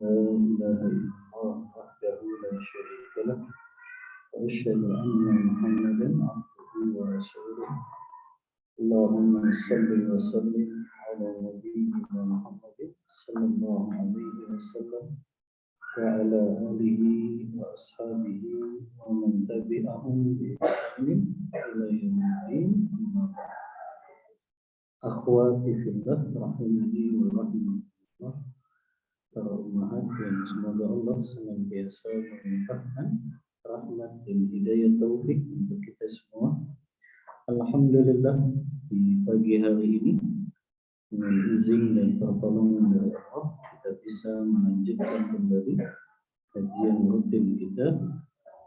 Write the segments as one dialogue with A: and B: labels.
A: لا إله إلا الله وحده لا شريك له وأشهد أن محمدا عبده ورسوله اللهم صل وسلم على نبينا محمد صلى الله عليه وسلم وعلى آله وأصحابه ومن تبعهم بإحسان إلى يوم الدين. أما بعد. Akhwati fillah rahimani wa rahimakumullah. Para ummahat yang semoga Allah senantiasa melimpahkan rahmat dan hidayah taufik untuk kita semua. Alhamdulillah di pagi hari ini dengan izin dan pertolongan dari Allah kita bisa melanjutkan kembali kajian rutin kita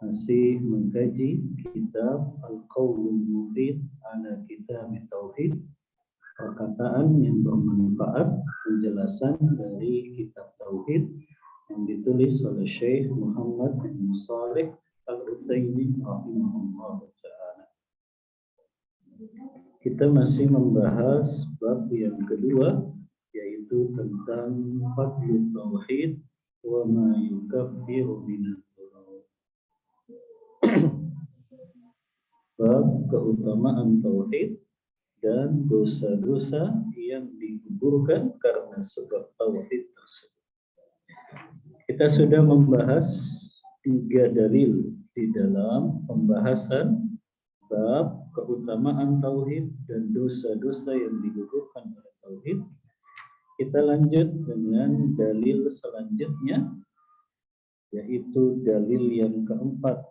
A: masih mengkaji kitab Al-Qaulul Mufid ala Kitab Tauhid, perkataan yang bermanfaat, penjelasan dari kitab Tauhid yang ditulis oleh Syekh Muhammad bin Shalih Al-Utsaimin rahimahullah ta'ala. Kita masih membahas bab yang kedua, yaitu tentang fadlul tauhid wa ma yukaffiru minadh dzunub. Bab keutamaan tauhid dan dosa-dosa yang digugurkan karena sebab tauhid tersebut. Kita sudah membahas 3 dalil di dalam pembahasan bab keutamaan tauhid dan dosa-dosa yang digugurkan oleh tauhid. Kita lanjut dengan dalil selanjutnya, yaitu dalil yang keempat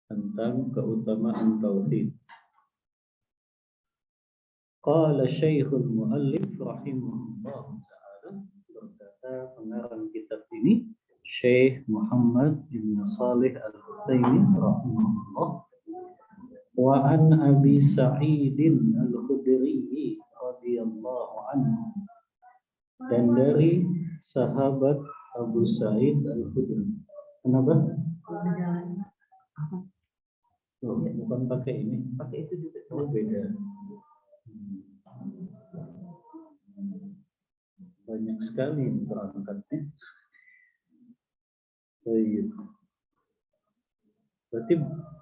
A: tentang keutamaan tauhid. Qala Syekhul Muallif rahimahullah ta'ala, berkata pengarang kitab ini Syekh Muhammad bin Shalih Al-Utsaimin rahimahullah, wa an Abi Sa'id Al-Khudri radhiyallahu anhu, dan dari sahabat Abu Sa'id Al-Khudri. Kenapa? Oh, bukan pakai ini, pakai itu juga. Oh, beda. Banyak sekali perangkatnya. Baik. Berarti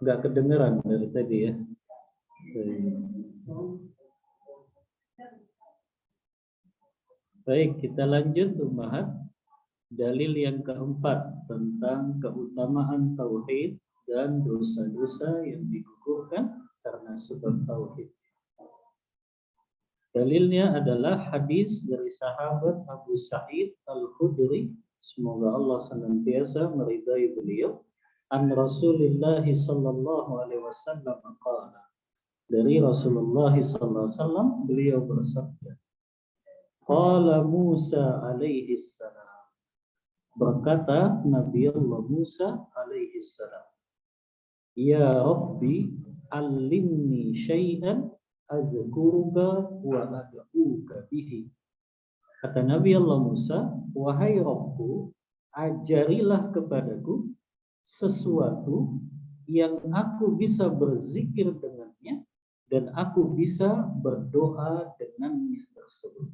A: nggak kedengeran dari tadi ya. Baik, kita lanjut membahas dalil yang keempat tentang keutamaan tauhid dan dosa-dosa yang digugurkan karena sebab tauhid. Dalilnya adalah hadis dari sahabat Abu Sa'id Al-Khudri, semoga Allah senantiasa meridai beliau, an Rasulullah sallallahu alaihi wasallam qala, dari Rasulullah sallallahu alaihi wasallam beliau bersabda, qala Musa alaihi salam, berkata Nabi Allah Musa alaihi salam, ya Rabbi allimni syai'an azkuruka wa ad'uka bihi. Kata Nabi Allah Musa, wahai Rabbku, ajarilah kepadaku sesuatu yang aku bisa berzikir dengannya dan aku bisa berdoa dengannya tersebut.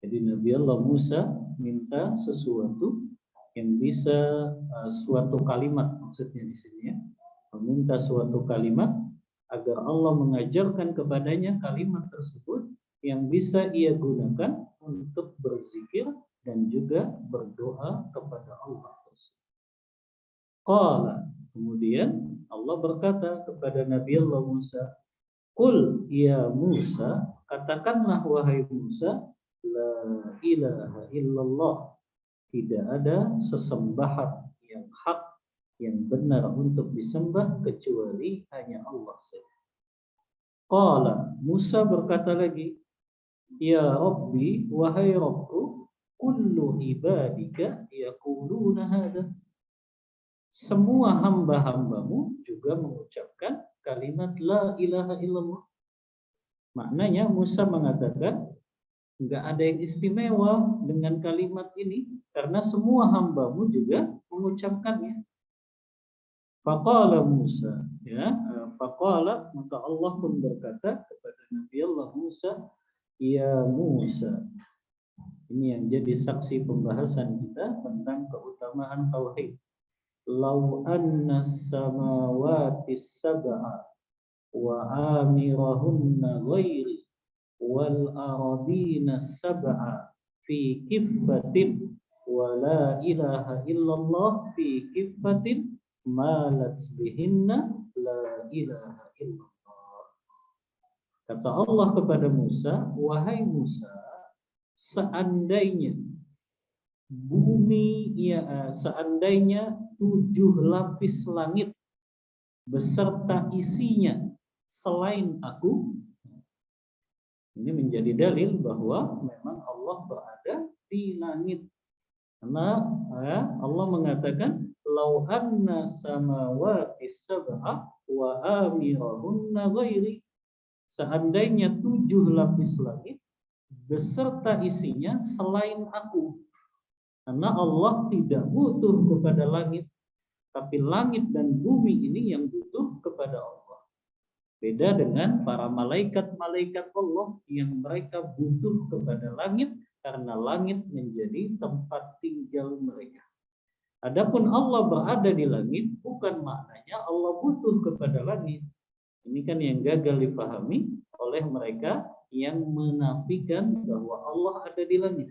A: Jadi Nabi Allah Musa minta sesuatu yang bisa suatu kalimat, maksudnya di sini ya, meminta suatu kalimat agar Allah mengajarkan kepadanya kalimat tersebut yang bisa ia gunakan untuk berzikir dan juga berdoa kepada Allah tersebut. Qala, kemudian Allah berkata kepada Nabi Allah Musa, qul ya Musa, katakanlah wahai Musa, la ilaha illallah, tidak ada sesembahan yang hak yang benar untuk disembah kecuali hanya Allah saja. Qala, Musa berkata lagi, ya Rabbi, wahai Rabbku, kullu ibadika yaquluna hadha, semua hamba-hambamu juga mengucapkan kalimat la ilaha illallah. Maknanya Musa mengatakan enggak ada yang istimewa dengan kalimat ini karena semua hambamu juga mengucapkannya. Faqala Musa, ya, faqala, maka Allah pun berkata kepada Nabi Allah Musa, ya Musa, Ini yang jadi saksi pembahasan kita tentang keutamaan tauhid. Lau anna samawati sab'a wa amirahunna ghairi wal aradina sab'a fi kiffatin wa la ilaha illallah fi kiffatin malat bihinna la ilaha illallah. Kata Allah kepada Musa, wahai Musa, seandainya bumi seandainya 7 lapis langit beserta isinya selain aku, ini menjadi dalil bahwa memang Allah berada di langit. Karena Allah mengatakan lau anna samawati sab'a wa amirahunna ghairi, seandainya 7 lapis langit beserta isinya selain aku. Karena Allah tidak butuh kepada langit, tapi langit dan bumi ini yang butuh kepada Allah. Beda dengan para malaikat-malaikat Allah yang mereka butuh kepada langit karena langit menjadi tempat tinggal mereka. Adapun Allah berada di langit bukan maknanya Allah butuh kepada langit. Ini kan yang gagal dipahami oleh mereka yang menafikan bahwa Allah ada di langit.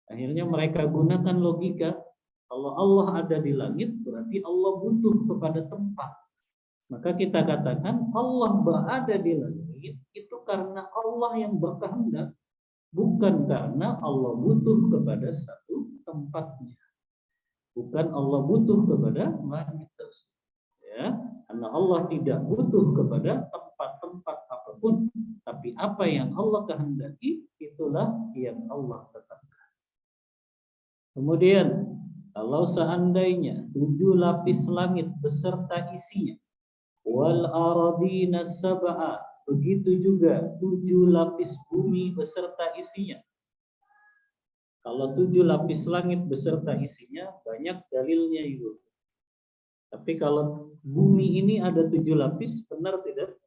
A: Akhirnya mereka gunakan logika, kalau Allah ada di langit berarti Allah butuh kepada tempat. Maka kita katakan Allah berada di langit itu karena Allah yang berkehendak, bukan karena Allah butuh kepada satu tempatnya. Bukan Allah butuh kepada langit tersebut. Ya, karena Allah tidak butuh kepada tempat-tempat apapun, tapi apa yang Allah kehendaki itulah yang Allah tetapkan. Kemudian, kalau seandainya 7 lapis langit beserta isinya, wal aradina sab'a, begitu juga 7 lapis bumi beserta isinya. Kalau 7 lapis langit beserta isinya, banyak dalilnya Ibu. Tapi kalau bumi ini ada 7 lapis, benar tidak?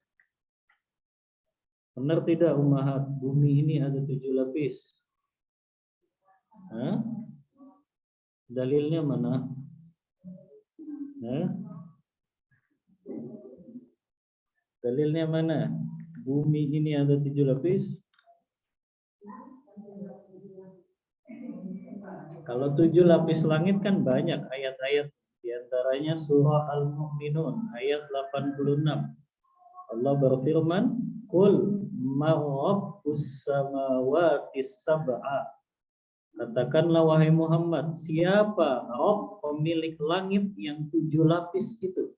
A: Benar tidak Ummahat? Bumi ini ada 7 lapis. Hah? Dalilnya mana? Dalilnya mana? Bumi ini ada 7 lapis. Kalau 7 lapis langit kan banyak ayat-ayat. Di antaranya surah Al-Mu'minun ayat 86. Allah berfirman, "Qul man rabbus samawati sab'a." Katakanlah wahai Muhammad, siapa Rabb pemilik langit yang 7 lapis itu?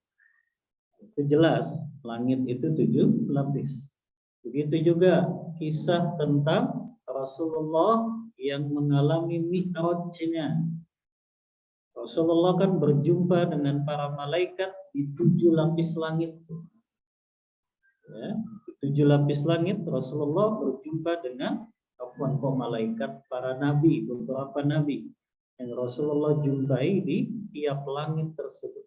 A: Itu jelas, langit itu 7 lapis. Begitu juga kisah tentang Rasulullah yang mengalami mi'rajnya. Rasulullah kan berjumpa dengan para malaikat di 7 lapis langit. Ya, 7 lapis langit Rasulullah berjumpa dengan malaikat para nabi, beberapa nabi yang Rasulullah jumpai di tiap langit tersebut.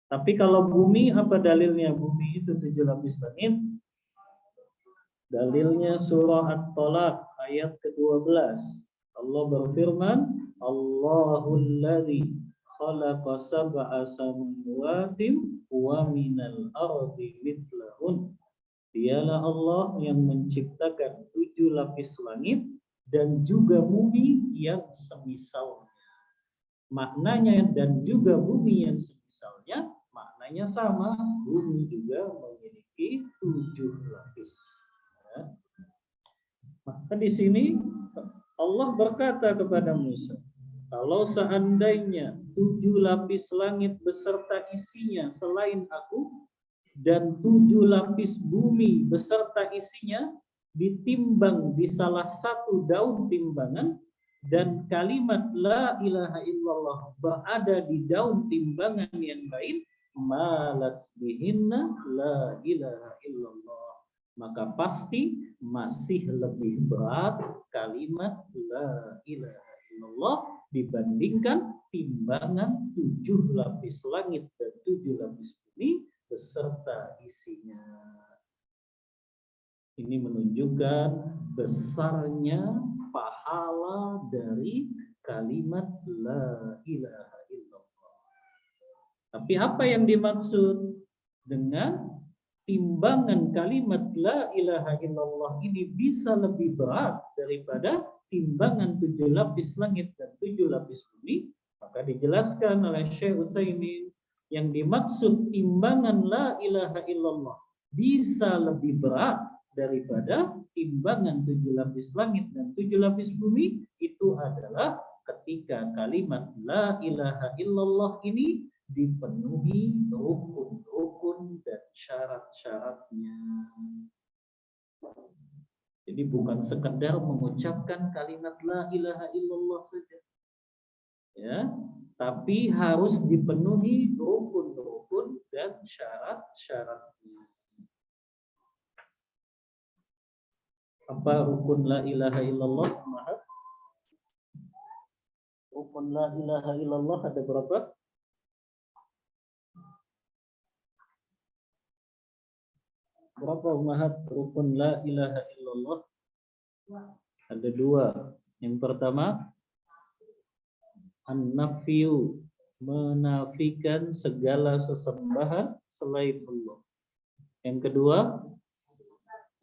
A: Tapi kalau bumi, apa dalilnya bumi itu 7 lapis langit? Dalilnya surah At-Talaq ayat ke-12. Allah berfirman, Allahul ladzi khalaqa sab'a samawati wa minal ardi mithlahun. Dialah Allah yang menciptakan 7 lapis langit dan juga bumi yang semisalnya. Maknanya dan juga bumi yang semisalnya, maknanya sama. Bumi juga memiliki 7 lapis. Ya. Maka di sini Allah berkata kepada Musa, kalau seandainya 7 lapis langit beserta isinya selain aku, dan 7 lapis bumi beserta isinya ditimbang di salah satu daun timbangan, dan kalimat la ilaha illallah berada di daun timbangan yang lain, malat bihinna la ilaha illallah, maka pasti masih lebih berat kalimat la ilaha illallah dibandingkan timbangan 7 lapis langit dan 7 lapis bumi beserta isinya. Ini menunjukkan besarnya pahala pahala dari kalimat la ilaha illallah. Tapi apa yang dimaksud dengan timbangan kalimat la ilaha illallah ini bisa lebih berat daripada timbangan 7 lapis langit dan 7 lapis bumi? Maka dijelaskan oleh Syekh Utsaimin, yang dimaksud timbangan la ilaha illallah bisa lebih berat daripada timbangan 7 lapis langit dan 7 lapis bumi, itu adalah ketika kalimat la ilaha illallah ini dipenuhi rukun-rukun dan syarat-syaratnya. Jadi bukan sekedar mengucapkan kalimat la ilaha illallah saja, ya, tapi harus dipenuhi rukun-rukun dan syarat-syaratnya. Apa rukun la ilaha illallah? Rukun la ilaha illallah ada berapa? Berapa umahat rukun la ilaha illallah? Ada 2. Yang pertama, an-nafyu, menafikan segala sesembahan selain Allah. Yang kedua,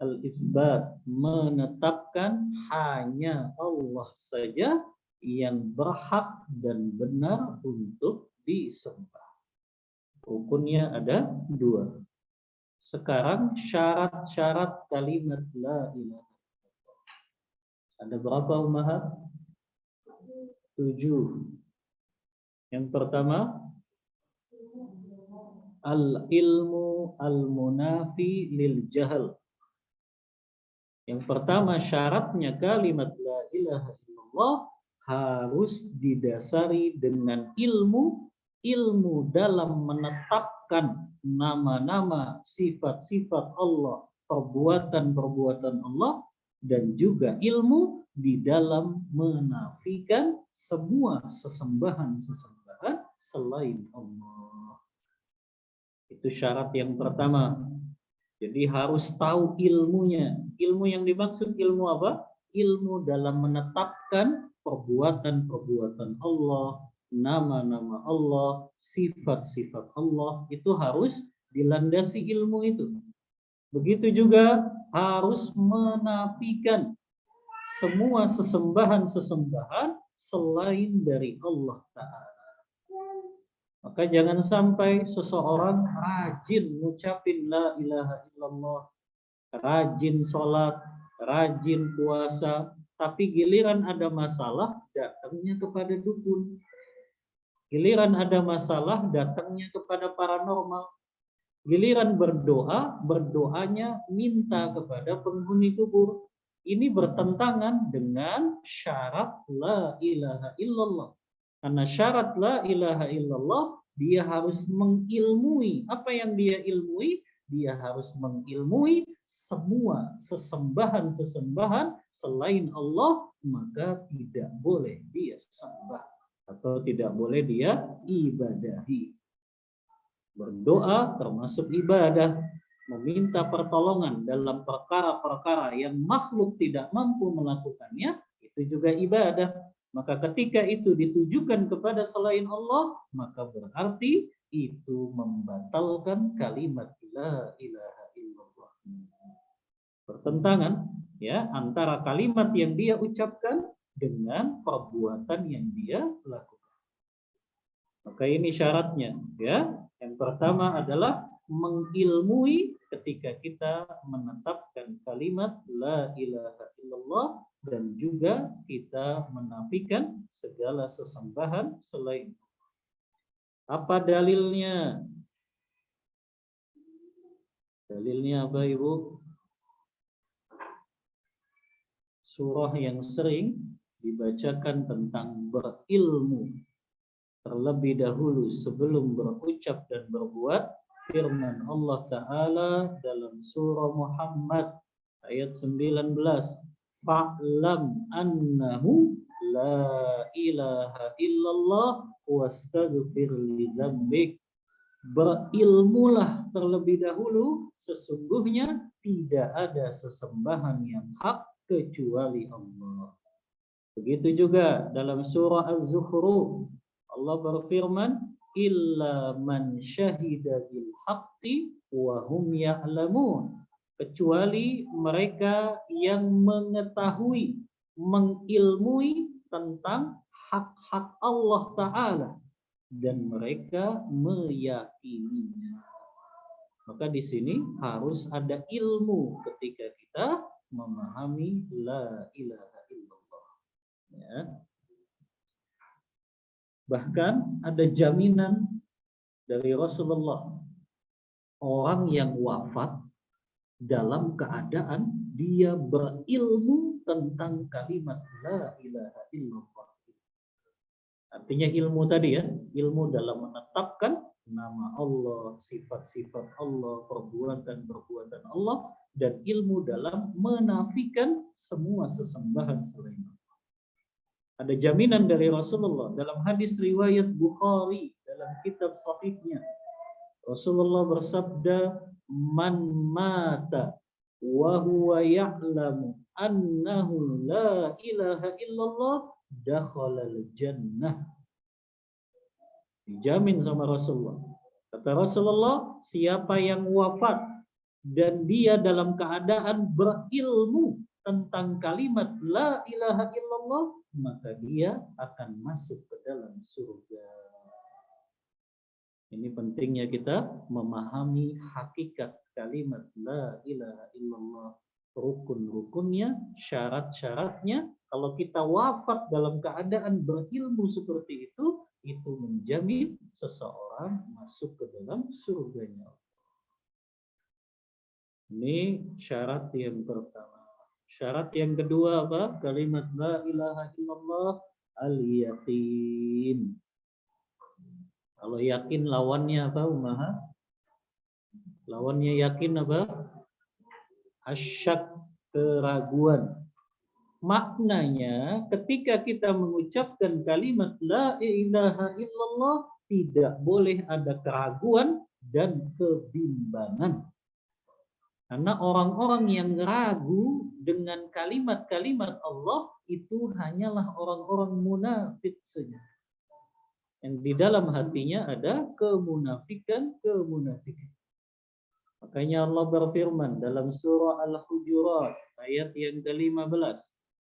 A: al-itsbat, menetapkan hanya Allah saja yang berhak dan benar untuk disembah. Rukunnya ada 2. Sekarang syarat-syarat kalimat la ilaha illallah. Ada berapa umahat? 7. Yang pertama, al-ilmu al-munafi lil jahal. Yang pertama syaratnya kalimat la ilaha illallah harus didasari dengan ilmu dalam menetapkan nama-nama, sifat-sifat Allah, perbuatan-perbuatan Allah, dan juga ilmu di dalam menafikan semua sesembahan-sesembahan selain Allah. Itu syarat yang pertama. Jadi harus tahu ilmunya. Ilmu yang dimaksud ilmu apa? Ilmu dalam menetapkan perbuatan-perbuatan Allah, nama-nama Allah, sifat-sifat Allah, itu harus dilandasi ilmu itu. Begitu juga harus menafikan semua sesembahan-sesembahan selain dari Allah Ta'ala. Maka jangan sampai seseorang rajin ngucapin la ilaha illallah, rajin sholat, rajin puasa, tapi giliran ada masalah datangnya kepada dukun. Giliran ada masalah datangnya kepada paranormal. Giliran berdoa, berdoanya minta kepada penghuni kubur. Ini bertentangan dengan syarat la ilaha illallah. Karena syarat la ilaha illallah, dia harus mengilmui. Apa yang dia ilmui? Dia harus mengilmui semua sesembahan-sesembahan selain Allah, maka tidak boleh dia sembah atau tidak boleh dia ibadahi. Berdoa termasuk ibadah, meminta pertolongan dalam perkara-perkara yang makhluk tidak mampu melakukannya, itu juga ibadah. Maka ketika itu ditujukan kepada selain Allah, maka berarti itu membatalkan kalimat la ilaha illallah. Pertentangan ya antara kalimat yang dia ucapkan dengan perbuatan yang dia lakukan. Maka ini syaratnya ya. Yang pertama adalah mengilmui ketika kita menetapkan kalimat la ilaha illallah dan juga kita menafikan segala sesembahan selain. Apa dalilnya? Dalilnya apa Ibu? Surah yang sering dibacakan tentang berilmu terlebih dahulu sebelum berucap dan berbuat, firman Allah Ta'ala dalam surah Muhammad ayat 19, fa'lam annahu la ilaha illallah wastaghfir li dzambik. Berilmulah terlebih dahulu, sesungguhnya tidak ada sesembahan yang hak kecuali Allah. Begitu juga dalam surah Az-Zukhruf Allah berfirman, illa man syahida bil haqqi wa hum ya'lamun, kecuali mereka yang mengetahui, mengilmui tentang hak-hak Allah Ta'ala dan mereka meyakininya. Maka di sini harus ada ilmu ketika kita memahami la ilaha illallah. Ya. Bahkan ada jaminan dari Rasulullah, orang yang wafat dalam keadaan dia berilmu tentang kalimat la ilaha illallah. Artinya ilmu tadi ya, ilmu dalam menetapkan nama Allah, sifat-sifat Allah, perbuatan-perbuatan Allah, dan ilmu dalam menafikan semua sesembahan selain Allah. Ada jaminan dari Rasulullah dalam hadis riwayat Bukhari dalam kitab sahihnya. Rasulullah bersabda, man mata wa huwa ya'lamu annahu la ilaha illallah dakhalal jannah. Dijamin sama Rasulullah. Kata Rasulullah, siapa yang wafat dan dia dalam keadaan berilmu tentang kalimat la ilaha illallah, maka dia akan masuk ke dalam surga. Ini pentingnya kita memahami hakikat kalimat la ilaha illallah, rukun-rukunnya, syarat-syaratnya. Kalau kita wafat dalam keadaan berilmu seperti itu menjamin seseorang masuk ke dalam surganya. Ini syarat yang pertama. Syarat yang kedua apa? Kalimat la ilaha illallah al-yaqin. Kalau yakin lawannya apa, Umaha? Lawannya yakin apa? Asyak, keraguan. Maknanya ketika kita mengucapkan kalimat la ilaha illallah tidak boleh ada keraguan dan kebimbangan. Karena orang-orang yang ragu dengan kalimat-kalimat Allah itu hanyalah orang-orang munafik saja. Yang di dalam hatinya ada kemunafikan. Makanya Allah berfirman dalam surah Al-Hujurat ayat yang ke-15.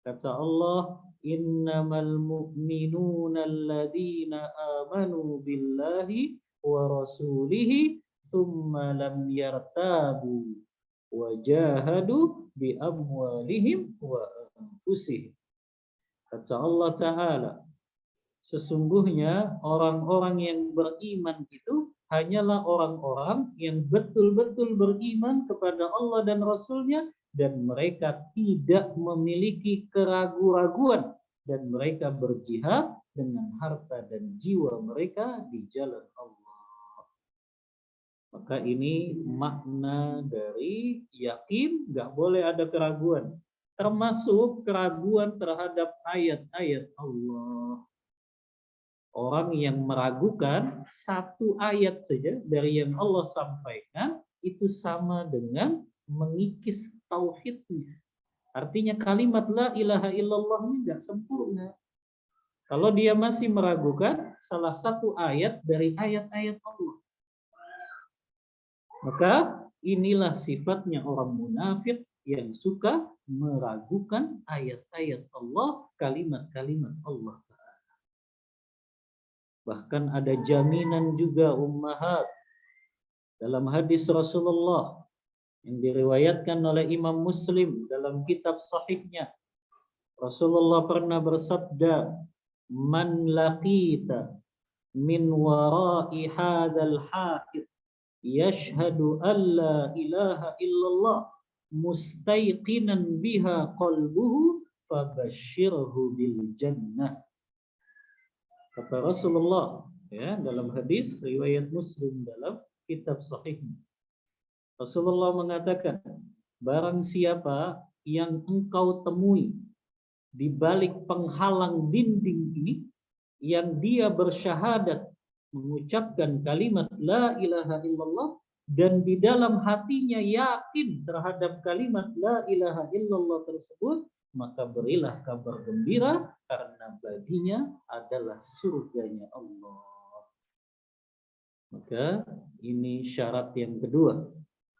A: Kata Allah, innamal mu'minuna alladzina amanu billahi wa rasulihi thumma lam yartabu wajahadu bi amwalihim wa anfusihim. Kata Allah Ta'ala, sesungguhnya orang-orang yang beriman itu hanyalah orang-orang yang betul-betul beriman kepada Allah dan Rasulnya, dan mereka tidak memiliki keraguan-raguan, dan mereka berjihad dengan harta dan jiwa mereka di jalan Allah. Maka ini makna dari yakin, nggak boleh ada keraguan. Termasuk keraguan terhadap ayat-ayat Allah. Orang yang meragukan satu ayat saja dari yang Allah sampaikan, itu sama dengan mengikis tauhidnya. Artinya kalimat la ilaha illallah ini nggak sempurna. Kalau dia masih meragukan salah satu ayat dari ayat-ayat Allah. Maka inilah sifatnya orang munafik yang suka meragukan ayat-ayat Allah, kalimat-kalimat Allah. Bahkan ada jaminan juga ummahat dalam hadis Rasulullah yang diriwayatkan oleh Imam Muslim dalam kitab sahihnya. Rasulullah pernah bersabda, man laqita min wara'i hadzal haqid yashhadu an la ilaha illallah mustayqinan biha qalbuhu fabashshirhu bil jannah. Kata Rasulullah ya dalam hadis riwayat Muslim dalam kitab sahihnya. Rasulullah mengatakan, barang siapa yang engkau temui di balik penghalang dinding ini, yang dia bersyahadat mengucapkan kalimat la ilaha illallah dan di dalam hatinya yakin terhadap kalimat la ilaha illallah tersebut, maka berilah kabar gembira karena baginya adalah surganya Allah. Maka ini syarat yang kedua.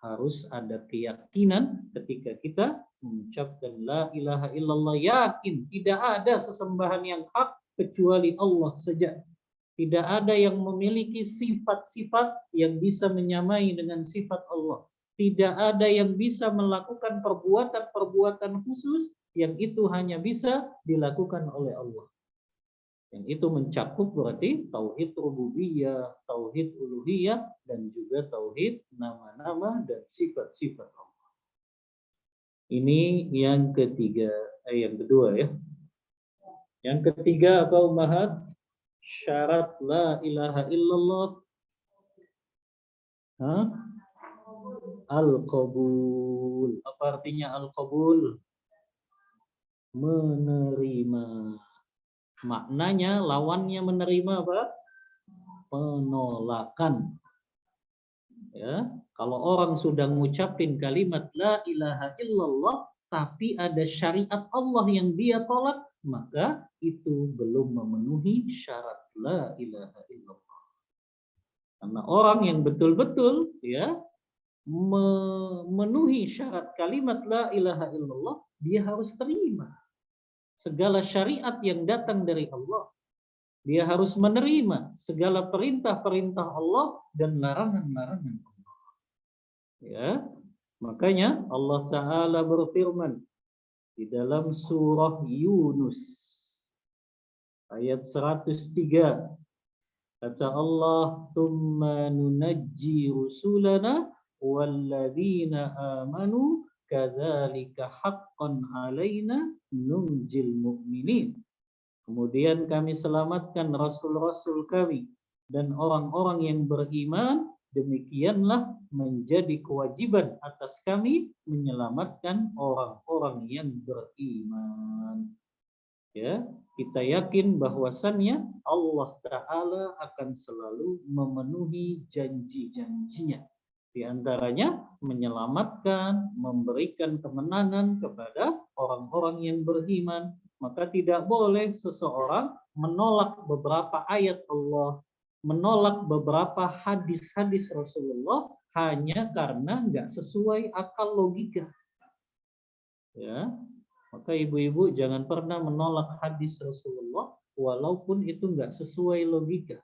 A: Harus ada keyakinan ketika kita mengucapkan la ilaha illallah, yakin tidak ada sesembahan yang hak kecuali Allah saja. Tidak ada yang memiliki sifat-sifat yang bisa menyamai dengan sifat Allah. Tidak ada yang bisa melakukan perbuatan-perbuatan khusus yang itu hanya bisa dilakukan oleh Allah. Yang itu mencakup berarti tauhid rububiyah, tauhid uluhiyah, dan juga tauhid nama-nama dan sifat-sifat Allah. Ini yang ketiga, yang kedua ya. Yang ketiga apa ummahat? Syarat la ilaha illallah al-qabul. Apa artinya al-qabul? Menerima. Maknanya lawannya menerima apa? Penolakan. Ya, kalau orang sudah mengucapin kalimat la ilaha illallah tapi ada syariat Allah yang dia tolak, maka itu belum memenuhi syarat la ilaha illallah. Karena orang yang betul-betul ya memenuhi syarat kalimat la ilaha illallah, dia harus terima segala syariat yang datang dari Allah. Dia harus menerima segala perintah-perintah Allah dan larangan-larangan Allah. Ya, makanya Allah Ta'ala berfirman di dalam surah Yunus ayat 103. Kata Allah, "Tsumma nunajji rusulana walladzina amanu kadzalika haqqan 'alaina nunjil mu'minin." Kemudian kami selamatkan rasul-rasul kami dan orang-orang yang beriman, demikianlah menjadi kewajiban atas kami menyelamatkan orang-orang yang beriman. Ya, kita yakin bahwasannya Allah Ta'ala akan selalu memenuhi janji-janjinya. Di antaranya menyelamatkan, memberikan kemenangan kepada orang-orang yang beriman. Maka tidak boleh seseorang menolak beberapa ayat Allah, menolak beberapa hadis-hadis Rasulullah hanya karena nggak sesuai akal logika. Ya, maka ibu-ibu jangan pernah menolak hadis Rasulullah walaupun itu nggak sesuai logika.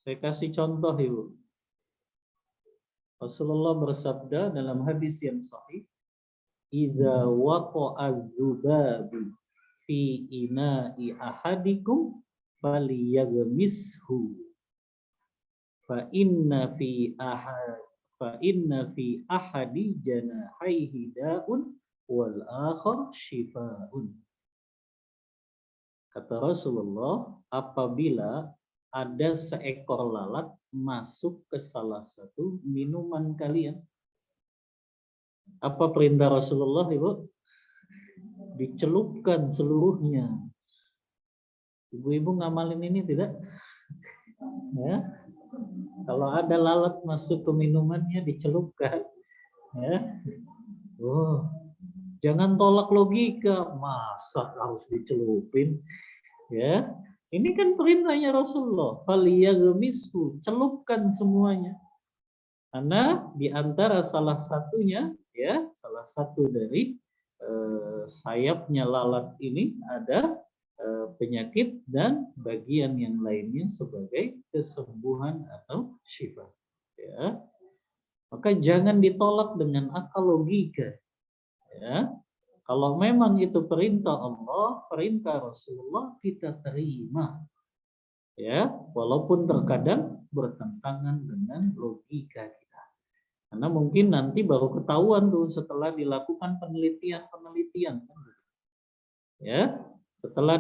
A: Saya kasih contoh ibu. Rasulullah bersabda dalam hadis yang sahih, "Idza waqa'a dzubabu fi ina'i ahadikum falyaghmishu fa inna fi ahadi janahaihi da'un wal akhar shifaa'un." Kata Rasulullah, apabila ada seekor lalat masuk ke salah satu minuman kalian, apa perintah Rasulullah, Ibu? Dicelupkan seluruhnya. Ibu-ibu ngamalin ini tidak? Ya. Kalau ada lalat masuk ke minumannya dicelupkan. Ya. Oh, jangan tolak logika, masa harus dicelupin? Ya. Ini kan perintahnya Rasulullah, falyaghmishu, celupkan semuanya. Karena di antara salah satunya ya, salah satu dari sayapnya lalat ini ada penyakit dan bagian yang lainnya sebagai kesembuhan atau syifa. Ya. Maka jangan ditolak dengan akal logika. Ya. Kalau memang itu perintah Allah, perintah Rasulullah, kita terima. Ya, walaupun terkadang bertentangan dengan logika kita. Karena mungkin nanti baru ketahuan tuh setelah dilakukan penelitian. Ya, setelah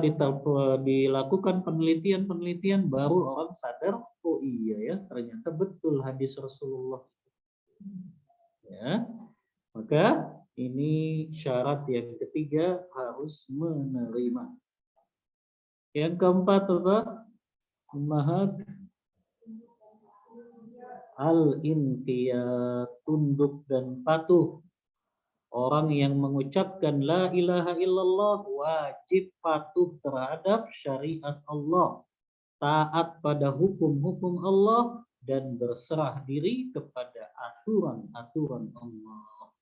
A: dilakukan penelitian baru orang sadar, oh iya ya, ternyata betul hadis Rasulullah. Ya, maka ini syarat yang ketiga, harus menerima. Yang keempat apa? Ummahat al-inqiyad, tunduk dan patuh. Orang yang mengucapkan la ilaha illallah wajib patuh terhadap syariat Allah, taat pada hukum-hukum Allah, dan berserah diri kepada aturan-aturan Allah.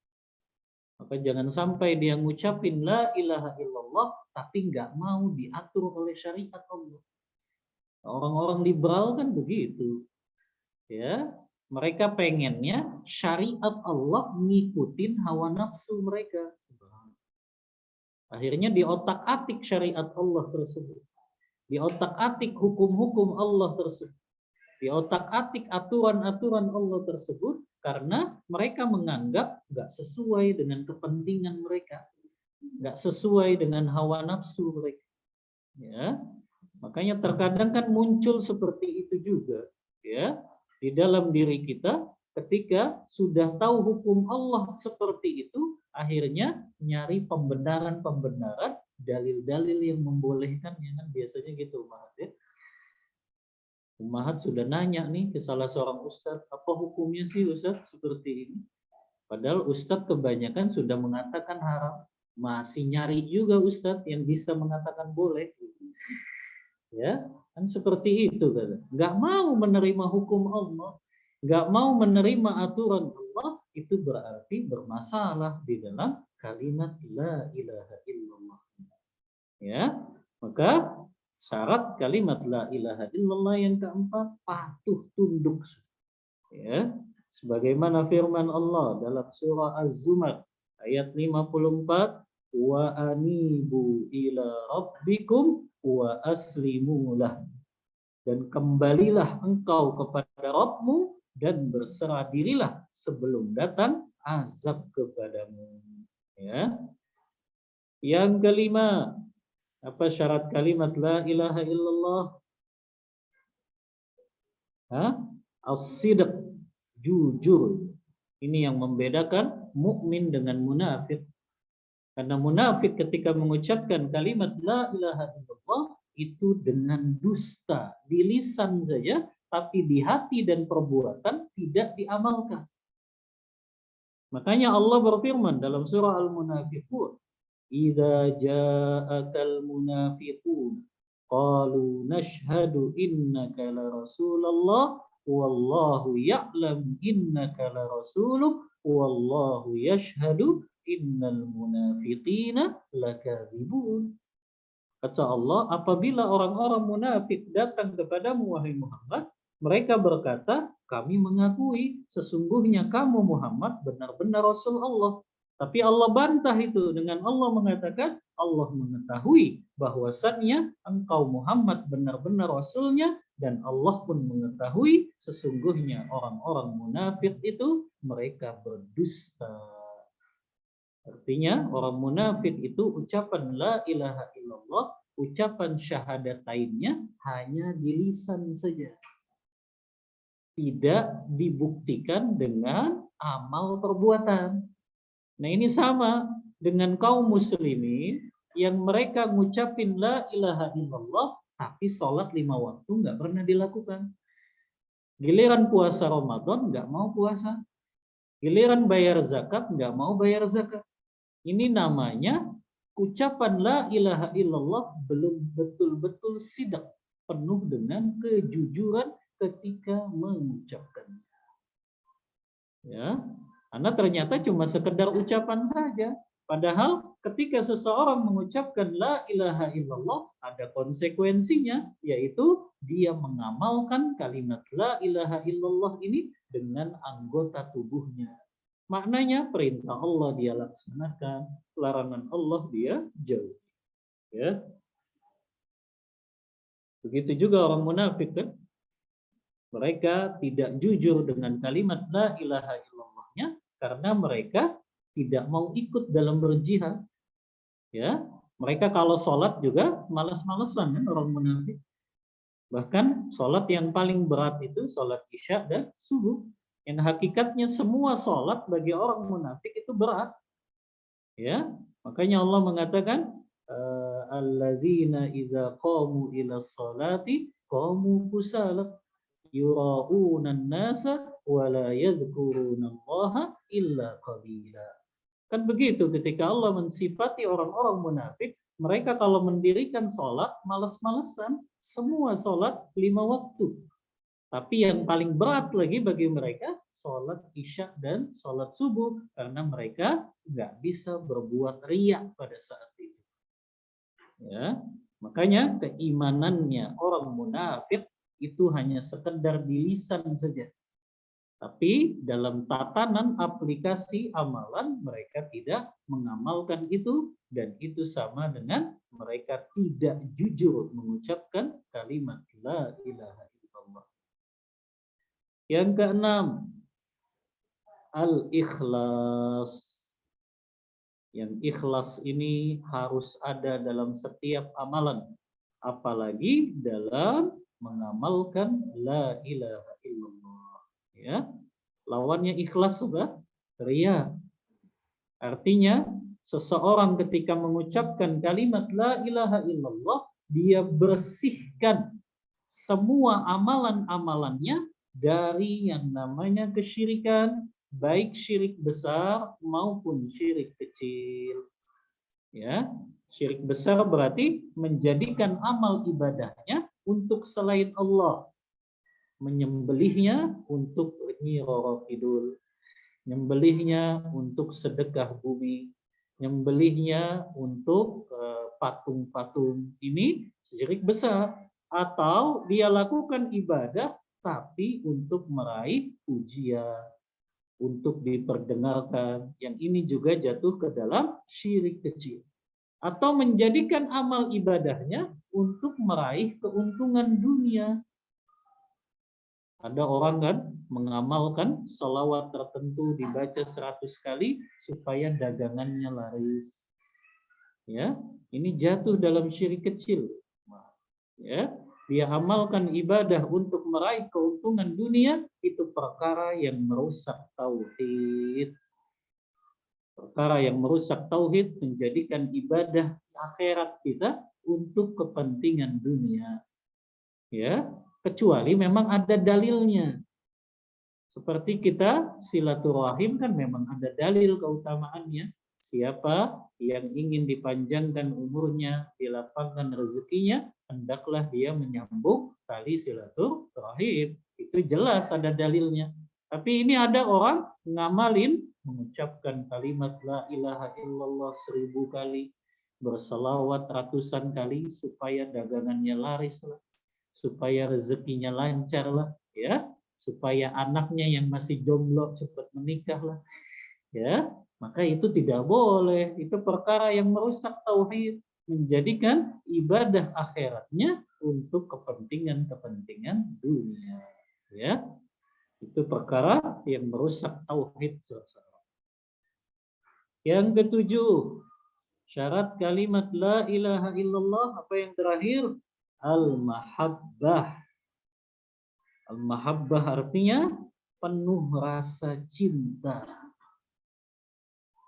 A: Maka jangan sampai dia ngucapin la ilaha illallah tapi nggak mau diatur oleh syariat Allah. Orang-orang liberal kan begitu. Ya, mereka pengennya syariat Allah ngikutin hawa nafsu mereka. Akhirnya di otak-atik syariat Allah tersebut. Di otak-atik hukum-hukum Allah tersebut. Di otak-atik aturan-aturan Allah tersebut karena mereka menganggap nggak sesuai dengan kepentingan mereka, nggak sesuai dengan hawa nafsu mereka. Ya, makanya terkadang kan muncul seperti itu juga, ya, di dalam diri kita ketika sudah tahu hukum Allah seperti itu, akhirnya nyari pembenaran-pembenaran, dalil-dalil yang membolehkannya kan biasanya gitu, Mas ya. Umahat sudah nanya nih ke salah seorang ustadz, apa hukumnya sih ustadz seperti ini? Padahal ustadz kebanyakan sudah mengatakan haram, masih nyari juga ustadz yang bisa mengatakan boleh. Ya, kan seperti itu kan. Nggak mau menerima hukum Allah, nggak mau menerima aturan Allah, itu berarti bermasalah di dalam kalimat la ilaha illallah. Ya, maka syarat kalimat la ilaha illallah yang keempat, patuh tunduk. Ya, sebagaimana firman Allah dalam surah Az-Zumar ayat 54, wa anibu ila rabbikum wa aslimulah, dan kembalilah engkau kepada Rabbmu dan berserah dirilah sebelum datang azab kepadamu. Ya. Yang kelima, apa syarat kalimat la ilaha illallah? As-sidq, jujur. Ini yang membedakan mukmin dengan munafik. Karena munafik ketika mengucapkan kalimat la ilaha illallah itu dengan dusta, di lisan saja, tapi di hati dan perbuatan tidak diamalkan. Makanya Allah berfirman dalam surah Al-Munafiqun, "Idza ja'akal munafiqun qalu nashhadu innaka la rasulullah wallahu ya'lam innaka la rasuluh wallahu yashhadu innal munafiqina lakadzibun." Kata Allah, apabila orang-orang munafik datang kepadamu wahai Muhammad, mereka berkata, kami mengakui sesungguhnya kamu Muhammad benar-benar Rasul Allah. Tapi Allah bantah itu dengan Allah mengatakan, Allah mengetahui bahwasannya engkau Muhammad benar-benar Rasulnya, dan Allah pun mengetahui sesungguhnya orang-orang munafik itu mereka berdusta. Artinya orang munafik itu ucapan la ilaha illallah, ucapan syahadatainnya hanya di lisan saja. Tidak dibuktikan dengan amal perbuatan. Nah ini sama dengan kaum muslimin yang mereka ngucapin la ilaha illallah tapi sholat 5 waktu nggak pernah dilakukan. Giliran puasa Ramadan nggak mau puasa. Giliran bayar zakat nggak mau bayar zakat. Ini namanya ucapan la ilaha illallah belum betul-betul sidak, penuh dengan kejujuran ketika mengucapkannya. Ya, karena ternyata cuma sekedar ucapan saja. Padahal ketika seseorang mengucapkan la ilaha illallah ada konsekuensinya, yaitu dia mengamalkan kalimat la ilaha illallah ini dengan anggota tubuhnya. Maknanya perintah Allah dia laksanakan, larangan Allah dia jauh. Ya. Begitu juga orang munafik kan? Mereka tidak jujur dengan kalimat la ilaha illallahnya karena mereka tidak mau ikut dalam berjihad. Ya, mereka kalau sholat juga malas-malasan kan orang munafik. Bahkan sholat yang paling berat itu sholat isya dan subuh. Yang hakikatnya semua sholat bagi orang munafik itu berat. Ya, makanya Allah mengatakan alladzina idza qamu ila sholati qamu kusala yura'unan nasa wa la yadhkurunallaha illa qalila. Kan begitu ketika Allah mensifati orang-orang munafik, mereka kalau mendirikan sholat, malas-malesan, semua sholat 5 waktu. Tapi yang paling berat lagi bagi mereka, sholat isya dan sholat subuh. Karena mereka nggak bisa berbuat riya pada saat itu. Ya, makanya keimanannya orang munafik itu hanya sekedar di lisan saja. Tapi dalam tatanan aplikasi amalan mereka tidak mengamalkan itu, dan itu sama dengan mereka tidak jujur mengucapkan kalimat la ilaha illallah. Yang keenam, al-ikhlas. Yang ikhlas ini harus ada dalam setiap amalan, apalagi dalam mengamalkan la ilaha illallah. Ya, lawannya ikhlas sudah riya. Artinya seseorang ketika mengucapkan kalimat la ilaha illallah, dia bersihkan semua amalan-amalannya dari yang namanya kesyirikan, baik syirik besar maupun syirik kecil. Ya, syirik besar berarti menjadikan amal ibadahnya untuk selain Allah, menyembelihnya untuk Nyi Roro Kidul, nyembelihnya untuk sedekah bumi, nyembelihnya untuk patung-patung. Ini syirik besar. Atau dia lakukan ibadah tapi untuk meraih pujian, untuk diperdengarkan. Yang ini juga jatuh ke dalam syirik kecil. Atau menjadikan amal ibadahnya untuk meraih keuntungan dunia. Ada orang kan mengamalkan salawat tertentu dibaca 100 kali supaya dagangannya laris. Ya, ini jatuh dalam syirik kecil. Ya, dia amalkan ibadah untuk meraih keuntungan dunia, itu perkara yang merusak tauhid. Perkara yang merusak tauhid menjadikan ibadah akhirat kita untuk kepentingan dunia. Ya, kecuali memang ada dalilnya. Seperti kita silaturahim kan memang ada dalil keutamaannya. Siapa yang ingin dipanjangkan umurnya, dilapangkan rezekinya, hendaklah dia menyambung tali silaturahim. Itu jelas ada dalilnya. Tapi ini ada orang ngamalin, mengucapkan kalimat la ilaha illallah 1000 kali, berselawat ratusan kali supaya dagangannya laris lah, supaya rezekinya lancar lah, ya, supaya anaknya yang masih jomblo cepat menikah lah, ya, maka itu tidak boleh. Itu perkara yang merusak tauhid, menjadikan ibadah akhiratnya untuk kepentingan-kepentingan dunia, ya. Itu perkara yang merusak tauhid seseorang. Yang ketujuh, syarat kalimat la ilaha illallah apa yang terakhir? Al-mahabbah. Al-mahabbah artinya penuh rasa cinta.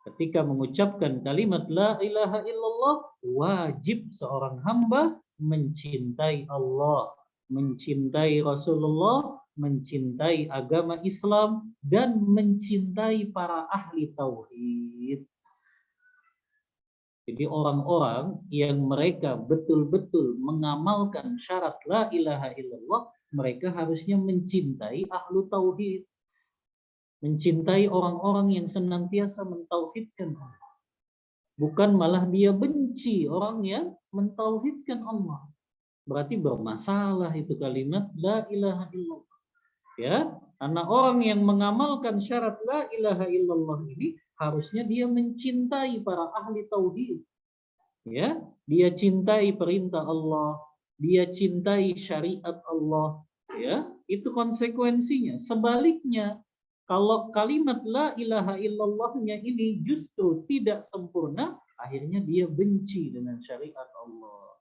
A: Ketika mengucapkan kalimat la ilaha illallah, wajib seorang hamba mencintai Allah, mencintai Rasulullah, mencintai agama Islam, dan mencintai para ahli tauhid. Jadi orang-orang yang mereka betul-betul mengamalkan syarat la ilaha illallah, mereka harusnya mencintai ahlu tauhid. Mencintai orang-orang yang senantiasa mentauhidkan Allah. Bukan malah dia benci orang yang mentauhidkan Allah. Berarti bermasalah itu kalimat la ilaha illallah. Ya, karena orang yang mengamalkan syarat la ilaha illallah ini harusnya dia mencintai para ahli tauhid. Ya, dia cintai perintah Allah, dia cintai syariat Allah, ya. Itu konsekuensinya. Sebaliknya, kalau kalimat la ilaha illallahnya ini justru tidak sempurna, akhirnya dia benci dengan syariat Allah.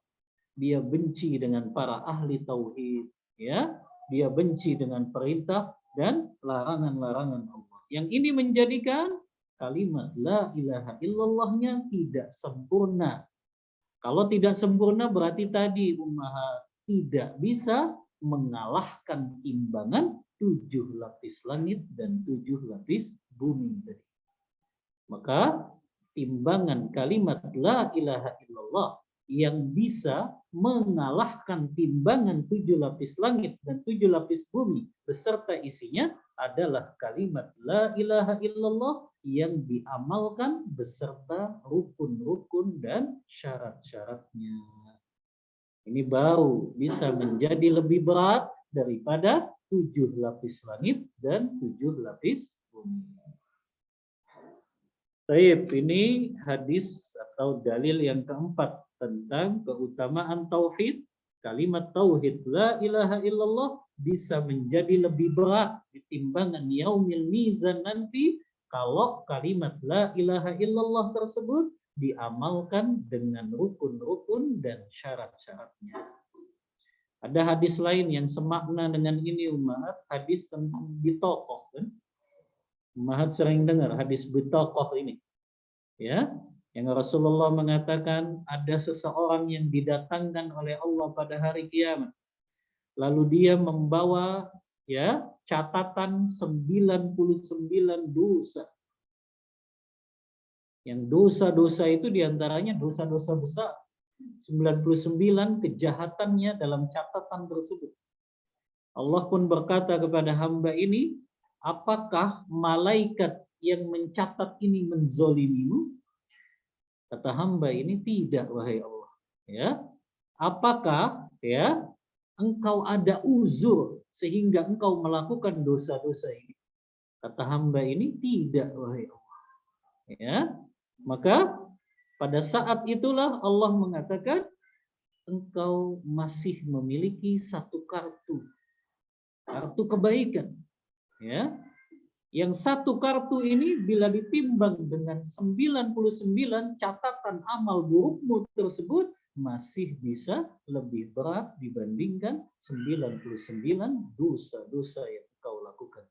A: Dia benci dengan para ahli tauhid, ya. Dia benci dengan perintah dan larangan-larangan Allah. Yang ini menjadikan kalimat la ilaha illallahnya tidak sempurna. Kalau tidak sempurna berarti tadi ummahat tidak bisa mengalahkan imbangan 7 lapis langit dan 7 lapis bumi tadi. Maka timbangan kalimat la ilaha illallah yang bisa mengalahkan timbangan 7 lapis langit dan 7 lapis bumi beserta isinya adalah kalimat la ilaha illallah yang diamalkan beserta rukun-rukun dan syarat-syaratnya. Ini baru bisa menjadi lebih berat daripada 7 lapis langit dan 7 lapis bumi. Baik, ini hadis atau dalil yang keempat tentang keutamaan tauhid. Kalimat tauhid la ilaha illallah bisa menjadi lebih berat di timbangan yaumil mizan nanti kalau kalimat la ilaha illallah tersebut diamalkan dengan rukun-rukun dan syarat-syaratnya. Ada hadis lain yang semakna dengan ini umat, hadis tentang bitokoh kan? Umat sering dengar hadis bitokoh ini. Ya, yang Rasulullah mengatakan ada seseorang yang didatangkan oleh Allah pada hari kiamat. Lalu dia membawa ya catatan 99 dosa. Yang dosa-dosa itu diantaranya dosa-dosa besar. 99 kejahatannya dalam catatan tersebut. Allah pun berkata kepada hamba ini, apakah malaikat yang mencatat ini menzolimimu? Kata hamba ini, tidak wahai Allah. Ya, apakah ya engkau ada uzur sehingga engkau melakukan dosa-dosa ini? Kata hamba ini, tidak wahai Allah. Ya, maka pada saat itulah Allah mengatakan engkau masih memiliki satu kartu kebaikan. Ya, yang satu kartu ini bila ditimbang dengan 99 catatan amal burukmu tersebut masih bisa lebih berat dibandingkan 99 dosa-dosa yang kau lakukan.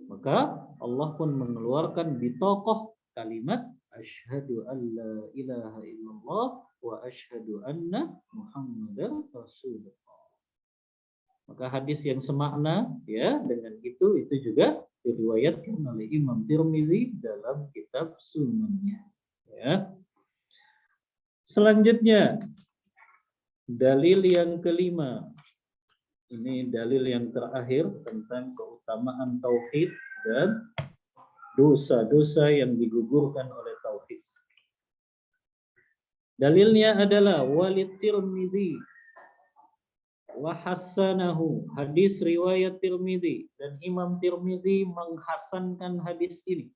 A: Maka Allah pun mengeluarkan bitokoh kalimat asyhadu an la ilaha illallah wa asyhadu anna muhammadar rasulullah. Maka hadis yang semakna ya dengan itu juga diriwayatkan oleh Imam Tirmidzi dalam kitab Sunannya. Ya. Selanjutnya dalil yang kelima. Ini dalil yang terakhir tentang keutamaan tauhid dan dosa-dosa yang digugurkan oleh tauhid. Dalilnya adalah walid Tirmidzi wa hassanahu, hadis riwayat Tirmidzi dan Imam Tirmidzi menghasankan hadis ini.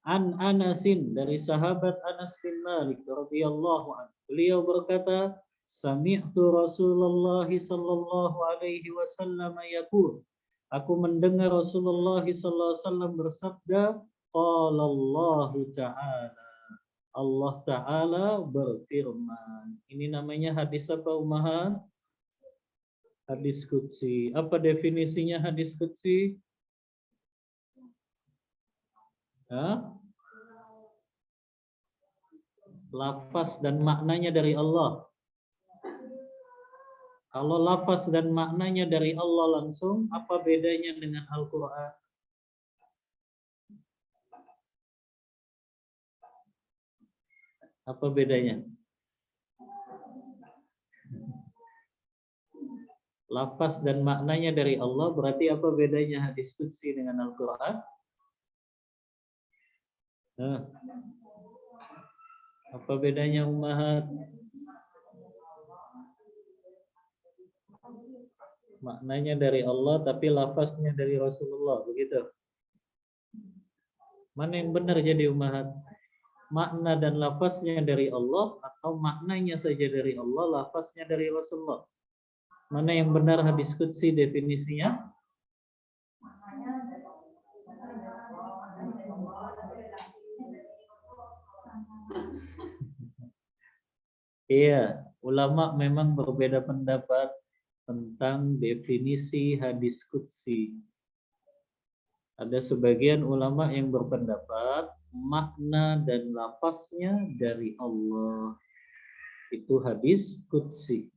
A: An Anasin, dari sahabat Anas bin Malik radhiyallahu anhu. Beliau berkata, sami'tu Rasulullah sallallahu alaihi wasallam yaqul. Aku mendengar Rasulullah sallallahu alaihi wasallam bersabda, qala Allah ta'ala. Allah Ta'ala berfirman. Ini namanya hadis apa ummahat? Hadis qudsi. Apa definisinya hadis qudsi? Lafaz dan maknanya dari Allah. Kalau lafaz dan maknanya dari Allah langsung, apa bedanya dengan Al-Quran? Apa bedanya? Lafaz dan maknanya dari Allah, berarti apa bedanya hadis qudsi dengan Al-Quran? Apa bedanya ummahat? Maknanya dari Allah tapi lafaznya dari Rasulullah, begitu? Mana yang benar jadi ummahat? Makna dan lafaznya dari Allah atau maknanya saja dari Allah, lafaznya dari Rasulullah? Mana yang benar hadis qudsi definisinya? Iya, ulama memang berbeda pendapat tentang definisi hadis qudsi. Ada sebagian ulama yang berpendapat makna dan lafaznya dari Allah. Itu hadis qudsi.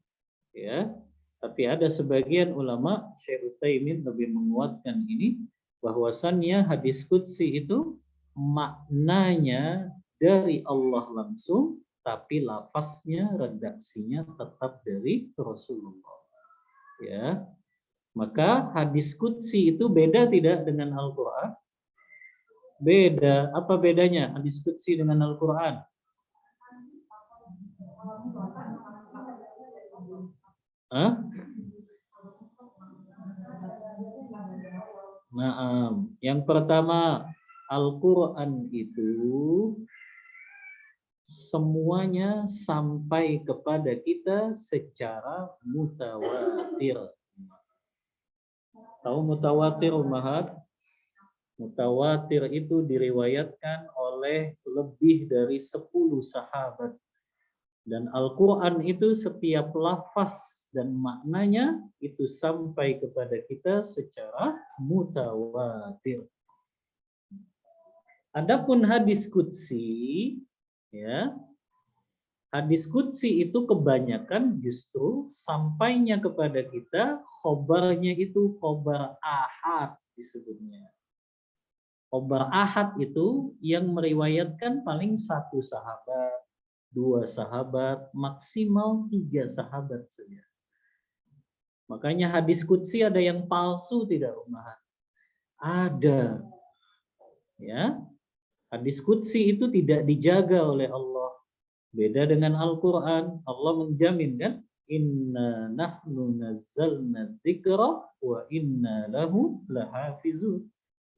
A: Ya. Tapi ada sebagian ulama, Syekh Utsaimin lebih menguatkan ini, bahwasannya hadis qudsi itu maknanya dari Allah langsung, tapi lafaznya, redaksinya tetap dari Rasulullah. Ya, maka hadis qudsi itu beda tidak dengan Al-Quran? Beda. Apa bedanya hadis qudsi dengan Al-Quran? Hah? Nah, yang pertama, Al-Quran itu semuanya sampai kepada kita secara mutawatir. Tahu mutawatir, Ummahat? Mutawatir itu diriwayatkan oleh lebih dari 10 sahabat. Dan Al-Quran itu setiap lafaz dan maknanya itu sampai kepada kita secara mutawatir. Adapun hadis qudsi, ya, hadis qudsi itu kebanyakan justru sampainya kepada kita, khobarnya itu khobar ahad disebutnya. Khobar ahad itu yang meriwayatkan paling 1 sahabat, 2 sahabat, maksimal 3 sahabat saja. Makanya hadis qudsi ada yang palsu tidak, Ummahat? Ada. Ya. Hadis qudsi itu tidak dijaga oleh Allah. Beda dengan Al-Quran. Allah menjamin kan? Inna nahnu nazzalna dzikra wa inna lahu lahafizun.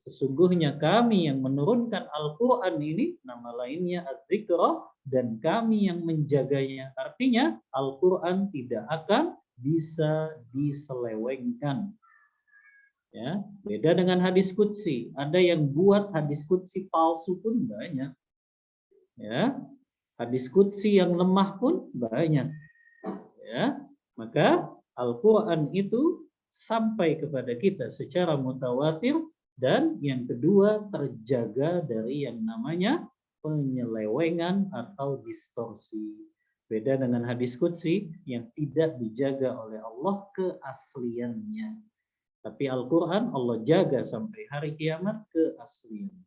A: Sesungguhnya kami yang menurunkan Al-Quran ini, nama lainnya Az-Zikra, dan kami yang menjaganya. Artinya Al-Quran tidak akan bisa diselewengkan. Ya, beda dengan hadis qudsi. Ada yang buat hadis qudsi palsu pun banyak. Ya, hadis qudsi yang lemah pun banyak. Ya, maka Al-Quran itu sampai kepada kita secara mutawatir, dan yang kedua terjaga dari yang namanya penyelewengan atau distorsi. Beda dengan hadis qudsi yang tidak dijaga oleh Allah keasliannya. Tapi Al-Quran Allah jaga sampai hari kiamat keasliannya.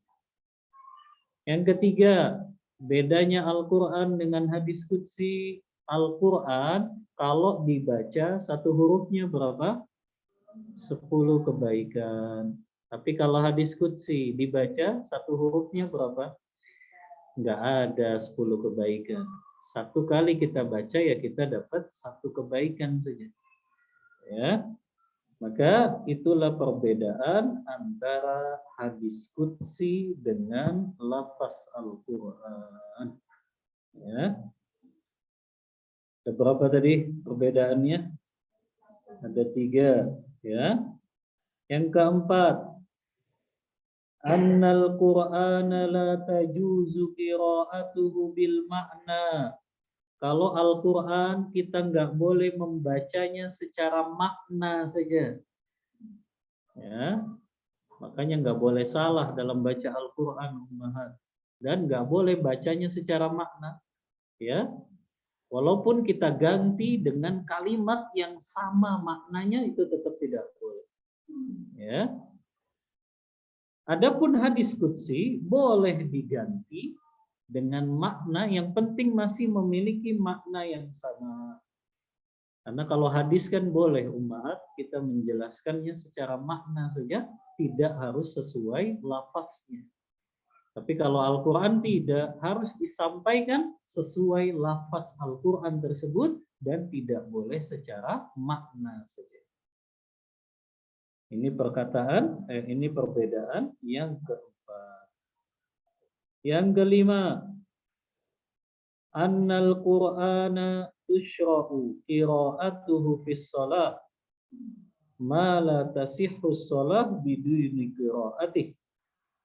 A: Yang ketiga, bedanya Al-Quran dengan hadis qudsi. Al-Quran kalau dibaca 1 hurufnya berapa? 10 kebaikan. Tapi kalau hadis qudsi dibaca 1 hurufnya berapa? Enggak ada 10 kebaikan. 1 kali kita baca ya kita dapat 1 kebaikan saja. Ya. Maka itulah perbedaan antara hadis qudsi dengan lafaz Al-Quran. Ya. Ada berapa tadi perbedaannya? Ada 3. Ya. Yang keempat, annal Qur'ana la tajuzu qira'atuhu bil makna. Kalau Al-Quran kita nggak boleh membacanya secara makna saja. Ya, makanya nggak boleh salah dalam baca Al-Quran, dan nggak boleh bacanya secara makna. Ya, walaupun kita ganti dengan kalimat yang sama maknanya itu tetap tidak boleh. Ya. Adapun hadis qudsi boleh diganti dengan makna yang penting masih memiliki makna yang sama. Karena kalau hadis kan boleh Ummahat kita menjelaskannya secara makna saja, tidak harus sesuai lafaznya. Tapi kalau Al-Quran tidak, harus disampaikan sesuai lafaz Al-Quran tersebut dan tidak boleh secara makna saja. Ini perkataan, ini perbedaan yang keempat. Yang kelima, annal Qur'ana tushra'u qira'atuhu fis shalah ma la tasihhu shalah biduni qira'atih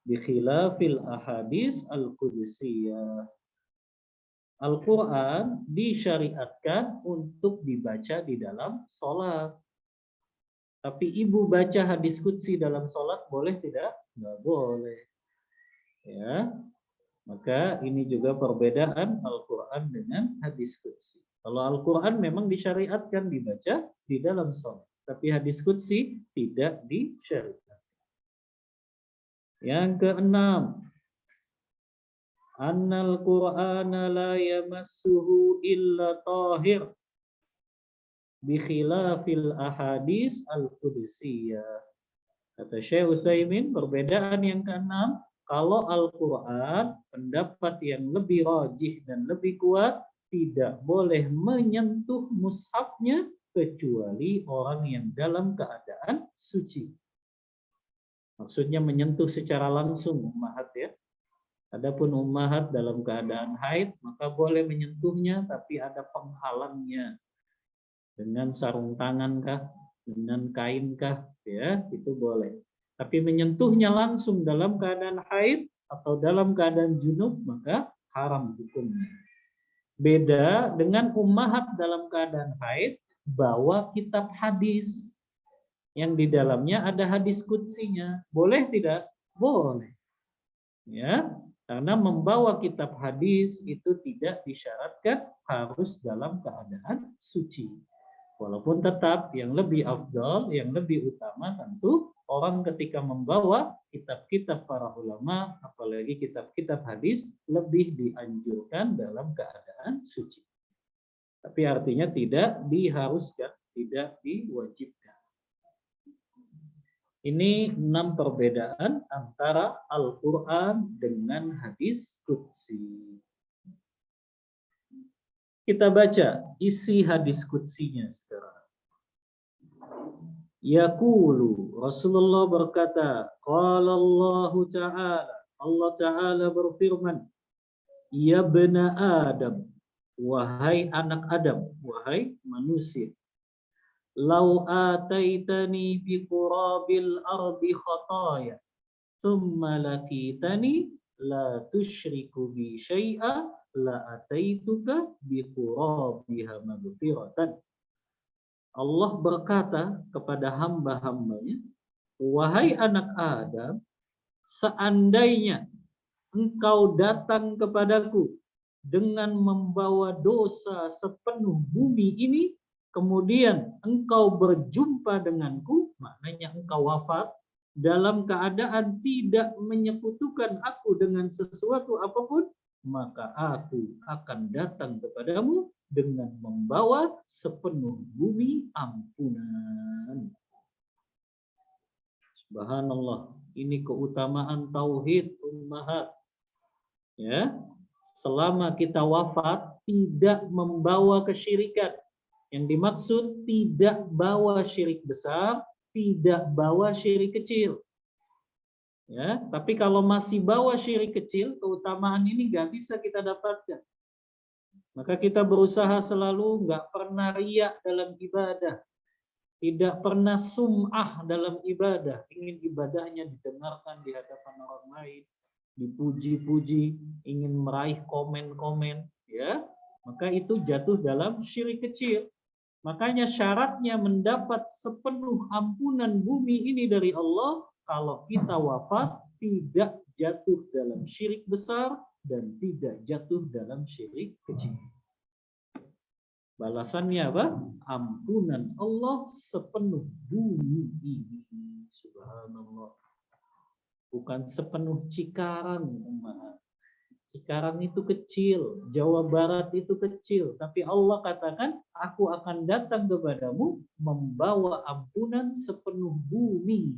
A: bi khilafil ahadis al-qudsiyah. Al-Quran disyariatkan untuk dibaca di dalam sholat. Tapi ibu baca hadis qudsi dalam sholat boleh tidak? Nggak boleh. Ya, maka ini juga perbedaan Al-Quran dengan hadis qudsi. Kalau Al-Quran memang disyariatkan dibaca di dalam sholat, tapi hadis qudsi tidak disyariatkan. Yang keenam, Annal Qur'ana la yamassuhu illa tahir bi khilafil ahadis al-qudsiyah. Kata Syekh Utsaimin, perbedaan yang keenam, kalau Al-Quran, pendapat yang lebih rajih dan lebih kuat, tidak boleh menyentuh mushafnya kecuali orang yang dalam keadaan suci. Maksudnya menyentuh secara langsung ummahat ya. Adapun ummahat dalam keadaan haid, maka boleh menyentuhnya, tapi ada penghalangnya. Dengan sarung tangan kah, dengan kain kah, ya itu boleh. Tapi menyentuhnya langsung dalam keadaan haid atau dalam keadaan junub maka haram hukumnya. Beda dengan ummahat dalam keadaan haid bawa kitab hadis yang di dalamnya ada hadis qudsinya. Boleh tidak? Boleh. Ya, karena membawa kitab hadis itu tidak disyaratkan harus dalam keadaan suci. Walaupun tetap yang lebih afdal, yang lebih utama tentu orang ketika membawa kitab-kitab para ulama, apalagi kitab-kitab hadis, lebih dianjurkan dalam keadaan suci. Tapi artinya tidak diharuskan, tidak diwajibkan. Ini 6 perbedaan antara Al-Quran dengan hadis qudsi. Kita baca isi hadis qudsinya sekarang. Yaqulu, Rasulullah berkata, qala Allah Ta'ala, Allah Ta'ala berfirman, ya bena Adam, wahai anak Adam, wahai manusia, lau ataitani bi qurabil ardi khataya, thumma lakitani la tusyriku bi syai'a la ataituka bi qurabiha maghfiratan. Allah berkata kepada hamba-hambanya, wahai anak Adam, seandainya engkau datang kepadaku dengan membawa dosa sepenuh bumi ini, kemudian engkau berjumpa denganku, maknanya engkau wafat, dalam keadaan tidak menyekutukan aku dengan sesuatu apapun, maka aku akan datang kepadamu dengan membawa sepenuh bumi ampunan. Subhanallah, ini keutamaan tauhid ummahat. Ya, selama kita wafat tidak membawa kesyirikan. Yang dimaksud tidak bawa syirik besar, tidak bawa syirik kecil. Ya, tapi kalau masih bawa syirik kecil, keutamaan ini nggak bisa kita dapatkan. Maka kita berusaha selalu nggak pernah riya dalam ibadah, tidak pernah sum'ah dalam ibadah, ingin ibadahnya didengarkan di hadapan orang lain, dipuji-puji, ingin meraih komen-komen, ya, maka itu jatuh dalam syirik kecil. Makanya syaratnya mendapat sepenuh ampunan bumi ini dari Allah, kalau kita wafat tidak jatuh dalam syirik besar dan tidak jatuh dalam syirik kecil. Balasannya apa? Ampunan Allah sepenuh bumi ini. Subhanallah. Bukan sepenuh Cikarang, umat. Cikarang itu kecil, Jawa Barat itu kecil, tapi Allah katakan, aku akan datang kepadamu membawa ampunan sepenuh bumi.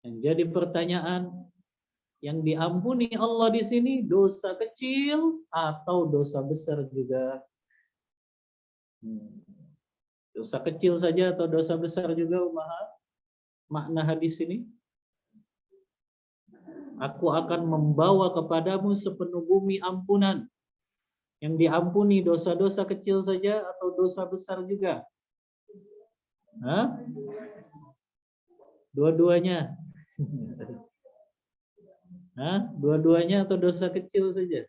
A: Yang jadi pertanyaan, yang diampuni Allah di sini dosa kecil atau dosa besar juga? Dosa kecil saja atau dosa besar juga, umat? Makna hadis ini, aku akan membawa kepadamu sepenuh bumi ampunan. Yang diampuni dosa-dosa kecil saja atau dosa besar juga? Hah? Dua-duanya. Hah? Dua-duanya atau dosa kecil saja?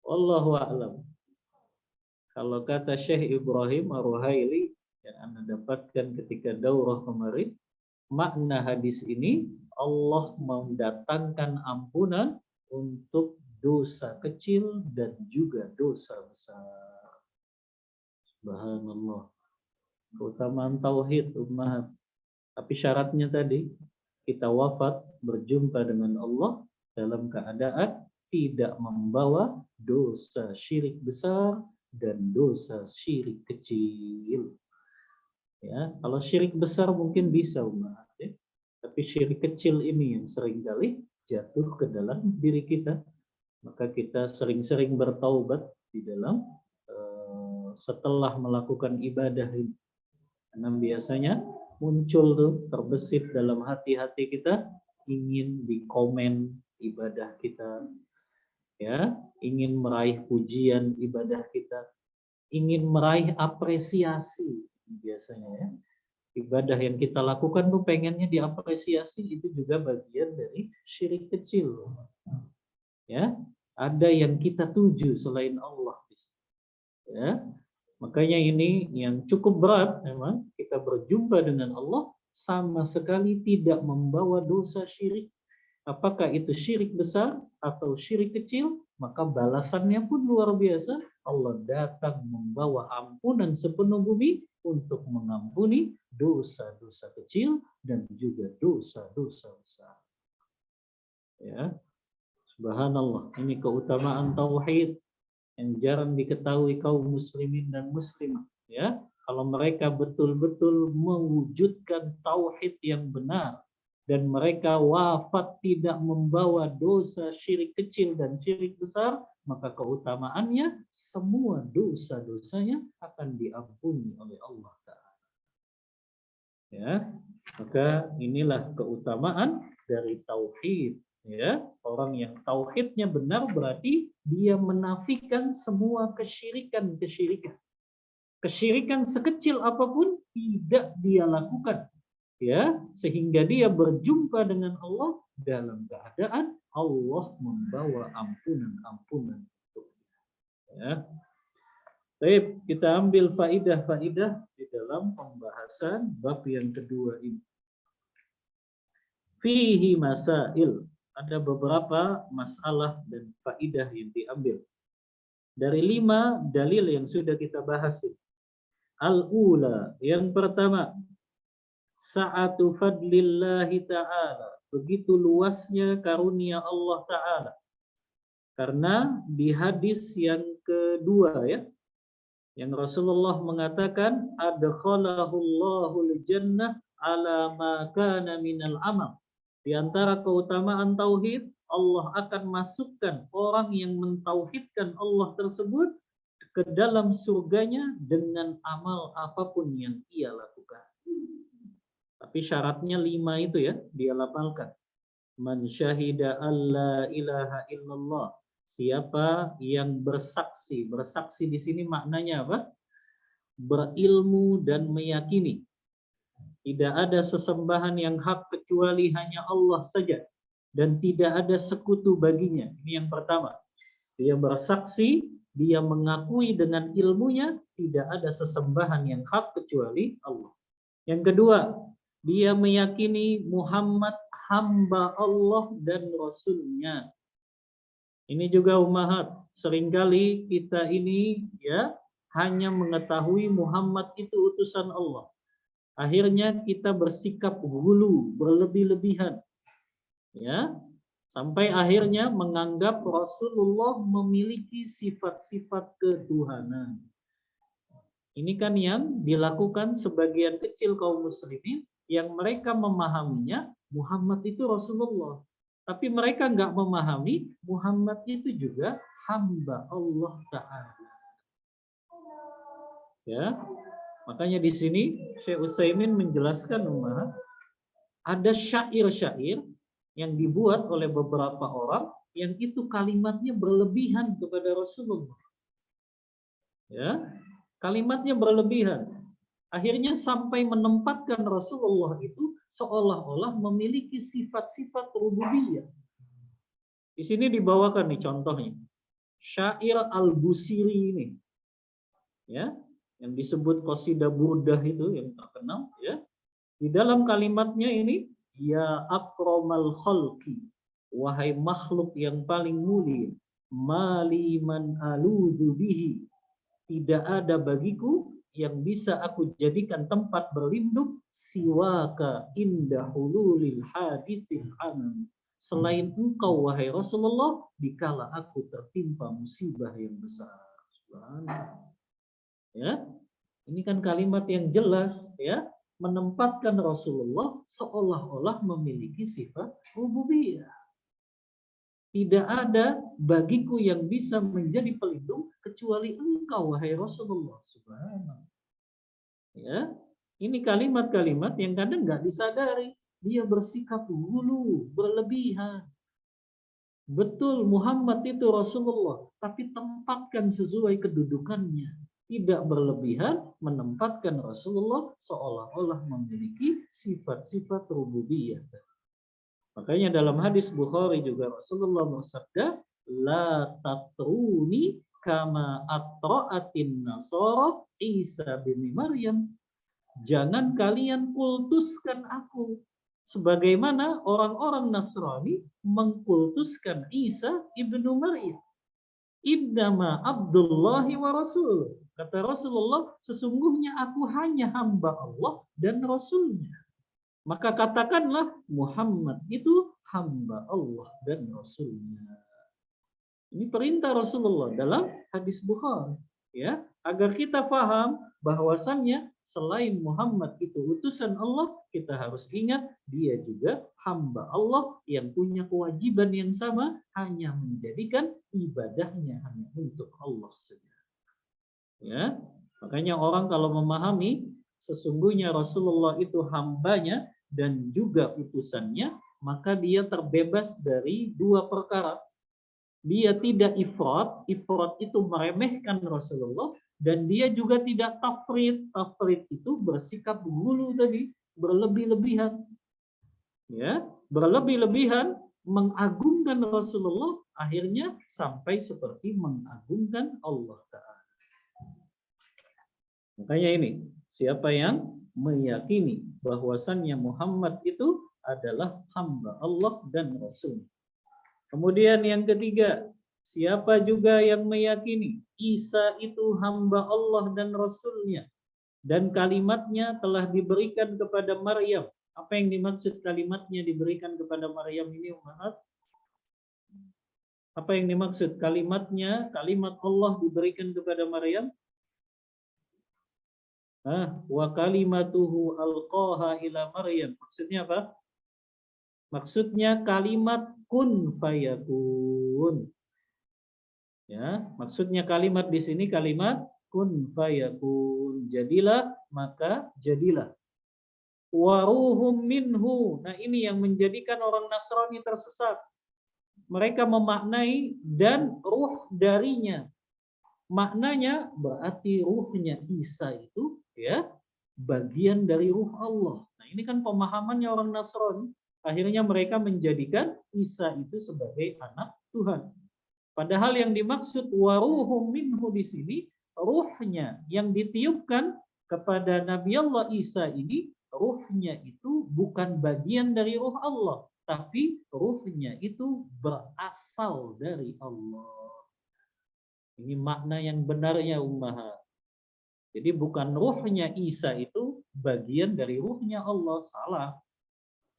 A: Wallahu a'lam. Kalau kata Syekh Ibrahim Ar-Ruhaili yang Anda dapatkan ketika daurah kemarin, makna hadis ini Allah mendatangkan ampunan untuk dosa kecil dan juga dosa besar. Subhanallah. Keutamaan tauhid umat. Tapi syaratnya tadi, kita wafat berjumpa dengan Allah dalam keadaan tidak membawa dosa syirik besar dan dosa syirik kecil. Ya, kalau syirik besar mungkin bisa umat, ya. Tapi syirik kecil ini yang seringkali jatuh ke dalam diri kita. Maka kita sering-sering bertaubat di dalam setelah melakukan ibadah ini. Karena biasanya muncul tuh terbesit dalam hati-hati kita ingin dikomen ibadah kita, ya, ingin meraih pujian ibadah kita, ingin meraih apresiasi biasanya, ya. Ibadah yang kita lakukan tuh pengennya diapresiasi, itu juga bagian dari syirik kecil. Ya, ada yang kita tuju selain Allah. Ya, makanya ini yang cukup berat memang, kita berjumpa dengan Allah sama sekali tidak membawa dosa syirik. Apakah itu syirik besar atau syirik kecil, maka balasannya pun luar biasa. Allah datang membawa ampunan sepenuh bumi untuk mengampuni dosa-dosa kecil dan juga dosa-dosa besar. Ya, subhanallah, ini keutamaan tauhid yang jarang diketahui kaum muslimin dan muslimah, ya. Kalau mereka betul-betul mewujudkan tauhid yang benar dan mereka wafat tidak membawa dosa syirik kecil dan syirik besar, maka keutamaannya semua dosa-dosanya akan diampuni oleh Allah Ta'ala. Ya, maka inilah keutamaan dari tauhid. Ya, orang yang tauhidnya benar berarti dia menafikan semua kesyirikan. Kesyirikan sekecil apapun tidak dia lakukan, ya, sehingga dia berjumpa dengan Allah dalam keadaan Allah membawa ampunan-ampunan untuknya. Ya. Baik, kita ambil faidah-faidah di dalam pembahasan bab yang kedua ini. Fihi masail. Ada beberapa masalah dan faidah yang diambil dari 5 dalil yang sudah kita bahas. Al-ula, yang pertama, sa'atu fadlillahi ta'ala, begitu luasnya karunia Allah Ta'ala. Karena di hadis yang kedua, ya, yang Rasulullah mengatakan adkhalahullahu jannah ala ma kana minal amal. Di antara keutamaan tauhid, Allah akan masukkan orang yang mentauhidkan Allah tersebut ke dalam surganya dengan amal apapun yang ia lakukan. Tapi syaratnya 5 itu, ya, dia lapalkan. Man syahida alla ilaha illallah. Siapa yang bersaksi. Bersaksi di sini maknanya apa? Berilmu dan meyakini tidak ada sesembahan yang hak kecuali hanya Allah saja dan tidak ada sekutu baginya. Ini yang pertama. Dia bersaksi, dia mengakui dengan ilmunya tidak ada sesembahan yang hak kecuali Allah. Yang kedua, dia meyakini Muhammad hamba Allah dan Rasulnya. Ini juga ummahat. Seringkali kita ini, ya, hanya mengetahui Muhammad itu utusan Allah. Akhirnya kita bersikap hulu, berlebih-lebihan, ya, sampai akhirnya menganggap Rasulullah memiliki sifat-sifat ketuhanan. Ini kan yang dilakukan sebagian kecil kaum muslimin yang mereka memahaminya Muhammad itu Rasulullah. Tapi mereka nggak memahami Muhammad itu juga hamba Allah Ta'ala. Ya, makanya di sini Syekh Utsaimin menjelaskan ada syair-syair yang dibuat oleh beberapa orang yang itu kalimatnya berlebihan kepada Rasulullah. Ya, kalimatnya berlebihan. Akhirnya sampai menempatkan Rasulullah itu seolah-olah memiliki sifat-sifat rububiyah. Di sini dibawakan nih contohnya. Syair Al-Busiri ini. Ya, yang disebut qasidah burdah itu yang terkenal, ya. Di dalam kalimatnya ini, ya akramal khalqi, wahai makhluk yang paling mulia, mali man aludu bihi, tidak ada bagiku yang bisa aku jadikan tempat berlindung siwaka inda hululil haditsil anam. Selain engkau wahai Rasulullah dikala aku tertimpa musibah yang besar. Subhanallah. Ya, ini kan kalimat yang jelas ya, menempatkan Rasulullah seolah-olah memiliki sifat rububiyah. Tidak ada bagiku yang bisa menjadi pelindung kecuali engkau wahai Rasulullah. Subhanallah. Ya, ini kalimat-kalimat yang kadang nggak disadari. Dia bersikap hulu, berlebihan. Betul Muhammad itu Rasulullah, tapi tempatkan sesuai kedudukannya. Tidak berlebihan, menempatkan Rasulullah seolah-olah memiliki sifat-sifat rububiyah. Makanya dalam hadis Bukhari juga Rasulullah bersabda, la tatruni kama atra'atin nasara Isa bin Maryam. Jangan kalian kultuskan aku sebagaimana orang-orang Nasrani mengkultuskan Isa ibnu Maryam. Innama Abdullahi wa Rasul. Kata Rasulullah, sesungguhnya aku hanya hamba Allah dan Rasulnya. Maka katakanlah Muhammad itu hamba Allah dan Rasulnya. Ini perintah Rasulullah dalam hadis Bukhari, ya, agar kita paham bahwasannya selain Muhammad itu utusan Allah, kita harus ingat dia juga hamba Allah yang punya kewajiban yang sama, hanya menjadikan ibadahnya hanya untuk Allah saja. Ya, makanya orang kalau memahami sesungguhnya Rasulullah itu hambanya dan juga utusannya, maka dia terbebas dari dua perkara. Dia tidak ifrat, ifrat itu meremehkan Rasulullah, dan dia juga tidak tafrid. Tafrid itu bersikap hulu tadi, berlebih-lebihan. Ya, berlebih-lebihan mengagungkan Rasulullah, akhirnya sampai seperti mengagungkan Allah Ta'ala. Makanya ini, siapa yang meyakini bahwasannya Muhammad itu adalah hamba Allah dan Rasul. Kemudian yang ketiga, siapa juga yang meyakini Isa itu hamba Allah dan Rasulnya dan kalimatnya telah diberikan kepada Maryam. Apa yang dimaksud kalimatnya diberikan kepada Maryam ini, Umat? Apa yang dimaksud kalimatnya, kalimat Allah diberikan kepada Maryam? Wa kalimatuhu alqaha ila Maryam. Maksudnya apa? Maksudnya kalimat kun fayakun. Ya, maksudnya kalimat di sini kalimat kun fayakun. Jadilah maka jadilah. Wa ruhum minhu. Nah, ini yang menjadikan orang Nasrani tersesat. Mereka memaknai dan ruh darinya. Maknanya berarti ruhnya Isa itu ya bagian dari ruh Allah. Nah, ini kan pemahamannya orang Nasrani. Akhirnya mereka menjadikan Isa itu sebagai anak Tuhan. Padahal yang dimaksud waruhum minhu di sini ruhnya yang ditiupkan kepada Nabi Allah Isa ini, ruhnya itu bukan bagian dari ruh Allah, tapi ruhnya itu berasal dari Allah. Ini makna yang benarnya ummahat. Jadi bukan ruhnya Isa itu bagian dari ruhnya Allah, salah.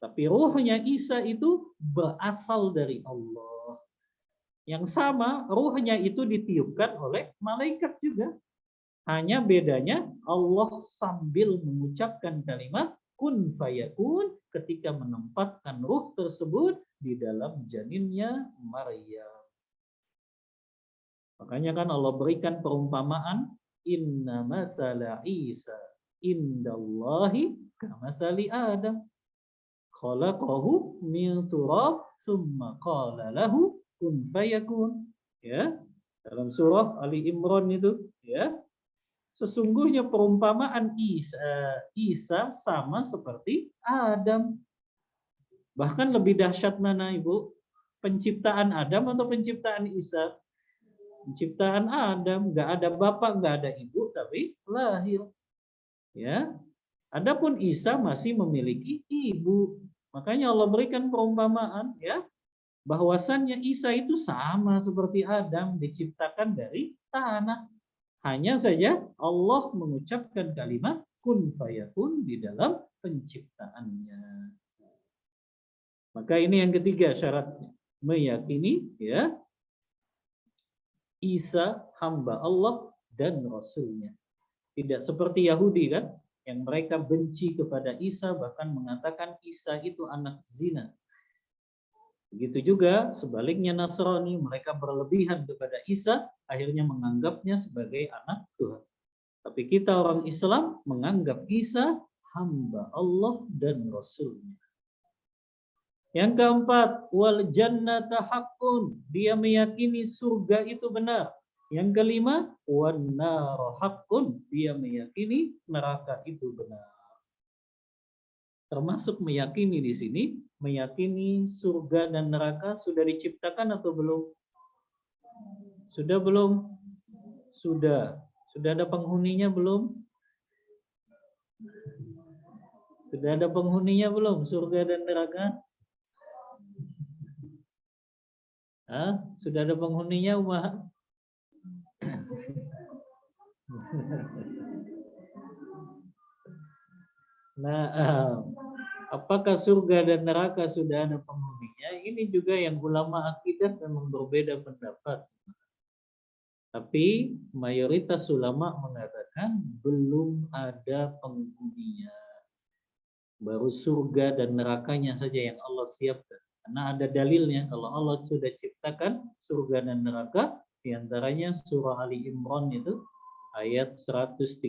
A: Tapi ruhnya Isa itu berasal dari Allah. Yang sama, ruhnya itu ditiupkan oleh malaikat juga. Hanya bedanya Allah sambil mengucapkan kalimat kun fayakun ketika menempatkan ruh tersebut di dalam janinnya Maryam. Makanya kan Allah berikan perumpamaan inna mathala Isa indallahi kamathali Adam khalaqahu min turab thumma qala lahu kun fayakun. Ya, dalam surah Ali Imran itu ya. Sesungguhnya perumpamaan Isa sama seperti Adam. Bahkan lebih dahsyat mana Ibu? Penciptaan Adam atau penciptaan Isa? Penciptaan Adam, nggak ada bapak, nggak ada ibu, tapi lahir. Ya, adapun Isa masih memiliki ibu. Makanya Allah berikan perumpamaan, ya, bahwasannya Isa itu sama seperti Adam, diciptakan dari tanah. Hanya saja Allah mengucapkan kalimat kun fayakun di dalam penciptaannya. Maka ini yang ketiga syaratnya, meyakini ya Isa hamba Allah dan Rasulnya. Tidak seperti Yahudi kan, yang mereka benci kepada Isa, bahkan mengatakan Isa itu anak zina. Begitu juga sebaliknya Nasrani, mereka berlebihan kepada Isa, akhirnya menganggapnya sebagai anak Tuhan. Tapi kita orang Islam menganggap Isa hamba Allah dan Rasulnya. Yang keempat, wal jannata haqqun, dia meyakini surga itu benar. Yang kelima, wan nar haqqun, dia meyakini neraka itu benar. Termasuk meyakini di sini, meyakini surga dan neraka sudah diciptakan atau belum? Sudah belum? Sudah. Sudah ada penghuninya belum? Sudah ada penghuninya belum? Surga dan neraka? Hah? Sudah ada penghuninya, Umar? Nah, apakah surga dan neraka sudah ada penghuninya? Ini juga yang ulama akidah memang berbeda pendapat. Tapi mayoritas ulama mengatakan belum ada penghuninya. Baru surga dan nerakanya saja yang Allah siapkan. Karena ada dalilnya kalau Allah sudah ciptakan surga dan neraka, diantaranya surah Ali Imran itu ayat 131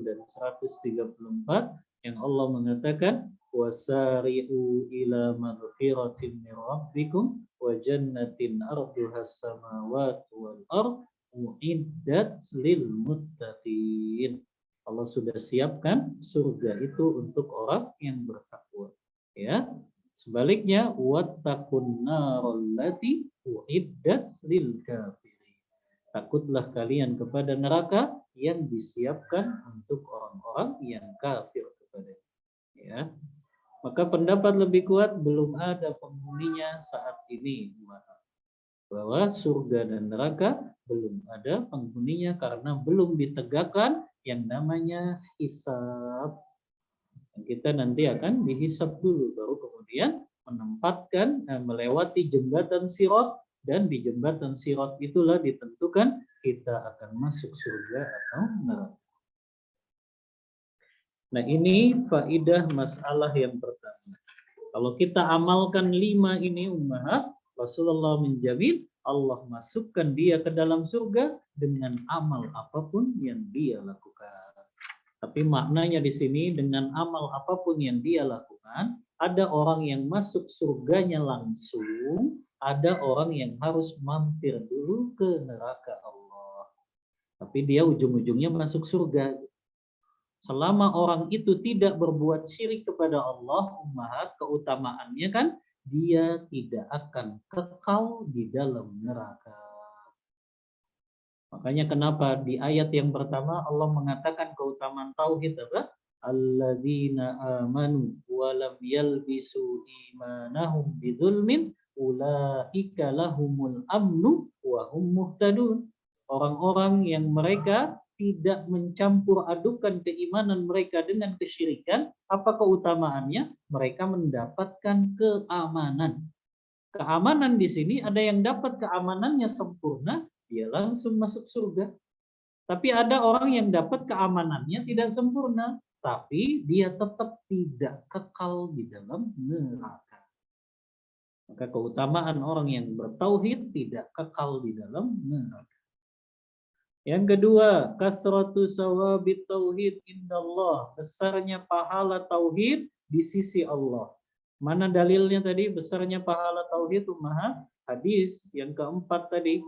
A: dan 134 yang Allah mengatakan wasari'u ila maghfiratin min rabbikum wa jannatin arduha samawati wal ard uiddat lil muttaqin. Allah sudah siapkan surga itu untuk orang yang bertakwa. Ya. Sebaliknya wattaqun narallati uiddat lil kafirin. Takutlah kalian kepada neraka yang disiapkan untuk orang-orang yang kafir kepadanya. Ya. Maka pendapat lebih kuat belum ada penghuninya saat ini, bahwa surga dan neraka belum ada penghuninya karena belum ditegakkan yang namanya hisab. Kita nanti akan dihisab dulu, baru kemudian menempatkan melewati jembatan Sirat, dan di jembatan Sirat itulah ditentukan kita akan masuk surga atau neraka. Nah, ini faidah masalah yang pertama. Kalau kita amalkan 5 ini ummahat, Rasulullah menjamin Allah masukkan dia ke dalam surga dengan amal apapun yang dia lakukan. Tapi maknanya di sini dengan amal apapun yang dia lakukan, ada orang yang masuk surganya langsung, ada orang yang harus mampir dulu ke neraka Allah. Tapi dia ujung-ujungnya masuk surga. Selama orang itu tidak berbuat syirik kepada Allah, ummahat, keutamaannya kan dia tidak akan kekal di dalam neraka. Makanya kenapa di ayat yang pertama Allah mengatakan keutamaan tauhid apa? Alladzina amanu wa lam yalbisu imanahum bidzulmin ulaika lahumul amnu wa hum muhtadun. Orang-orang yang mereka tidak mencampur adukan keimanan mereka dengan kesyirikan, apa keutamaannya? Mereka mendapatkan keamanan. Keamanan di sini ada yang dapat keamanannya sempurna, dia langsung masuk surga. Tapi ada orang yang dapat keamanannya tidak sempurna, tapi dia tetap tidak kekal di dalam neraka. Maka keutamaan orang yang bertauhid tidak kekal di dalam neraka. Yang kedua, kasratu sawabit tauhid indallah, besarnya pahala tauhid di sisi Allah. Mana dalilnya tadi besarnya pahala tauhid ummahat? Hadis yang keempat tadi,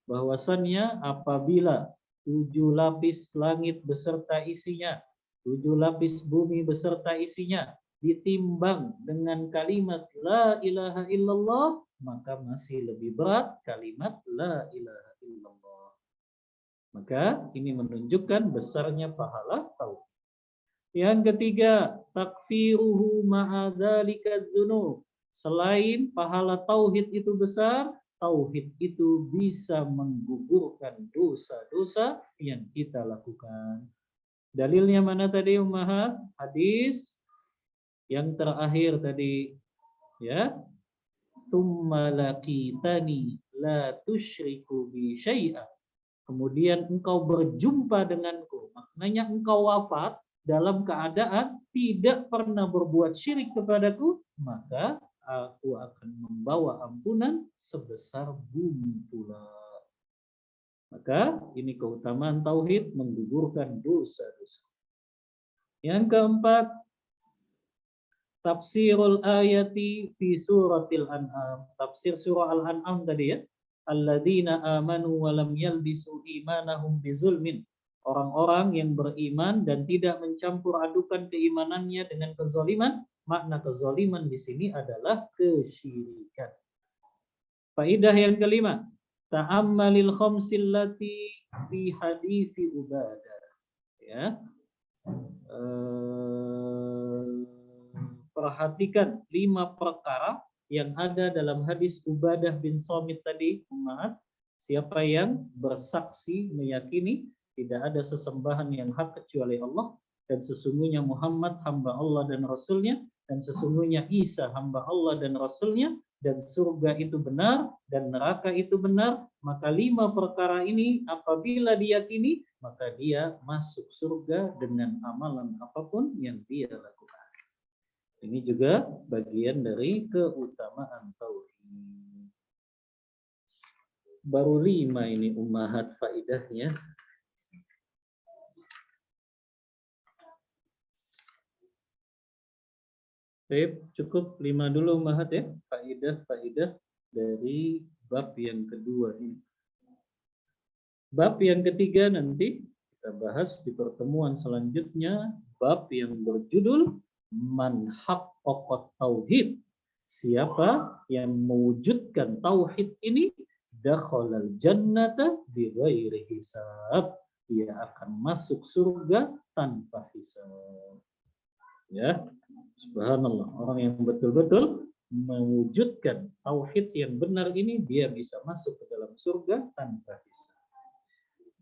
A: bahwasannya apabila 7 lapis langit beserta isinya, 7 lapis bumi beserta isinya ditimbang dengan kalimat la ilaha illallah, maka masih lebih berat kalimat la ilaha illallah. Maka ini menunjukkan besarnya pahala tauhid. Yang ketiga, takfiruhu ma'adzalika dzunub. Selain pahala tauhid itu besar, tauhid itu bisa menggugurkan dosa-dosa yang kita lakukan. Dalilnya mana tadi ummahat? Hadis yang terakhir tadi, ya. Tsumma laqitani la tusyriku bi syai'a. Kemudian engkau berjumpa denganku. Maknanya engkau wafat dalam keadaan tidak pernah berbuat syirik kepadaku, maka aku akan membawa ampunan sebesar bumi pula. Maka ini keutamaan tauhid menggugurkan dosa-dosa. Yang keempat, tafsirul ayati fi suratil an'am. Tafsir surah Al-An'am tadi, ya. Alladzina amanu wa lam yalbisu imanahum bizulmin. Orang-orang yang beriman dan tidak mencampur adukan keimanannya dengan kezaliman. Makna kezaliman di sini adalah kesyirikan. Faidah yang kelima, ta'ammalil khamsil lati fi hadisi Ubadah. Ya. Perhatikan 5 perkara yang ada dalam hadis Ubadah bin Samit tadi, umat. Siapa yang bersaksi meyakini tidak ada sesembahan yang hak kecuali Allah, dan sesungguhnya Muhammad hamba Allah dan Rasulnya, dan sesungguhnya Isa hamba Allah dan Rasulnya, dan surga itu benar dan neraka itu benar, maka 5 perkara ini apabila diyakini, maka dia masuk surga dengan amalan apapun yang dia lakukan. Ini juga bagian dari keutamaan tauhid. Baru 5 ini ummahat faidahnya. Baik, cukup 5 dulu ummahat, ya. Faidah-faidah dari bab yang kedua ini. Bab yang ketiga nanti kita bahas di pertemuan selanjutnya, bab yang berjudul Man haqqaqat tauhid. Siapa yang mewujudkan tauhid ini, dakhalal jannata bighairi hisab. Dia akan masuk surga tanpa hisab. Ya, subhanallah. Orang yang betul-betul mewujudkan tauhid yang benar ini, dia bisa masuk ke dalam surga tanpa hisab.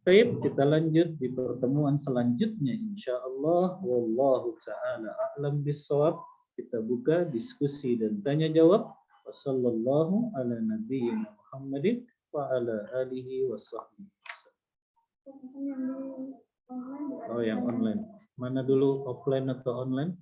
A: Baik, kita lanjut di pertemuan selanjutnya insyaallah. Wallahu ta'ala a'lam bissawab. Kita buka diskusi dan tanya jawab. Wassallallahu ala nabiyyina Muhammadin wa ala alihi wa sahbihi. Oh, yang online. Mana dulu, offline atau online?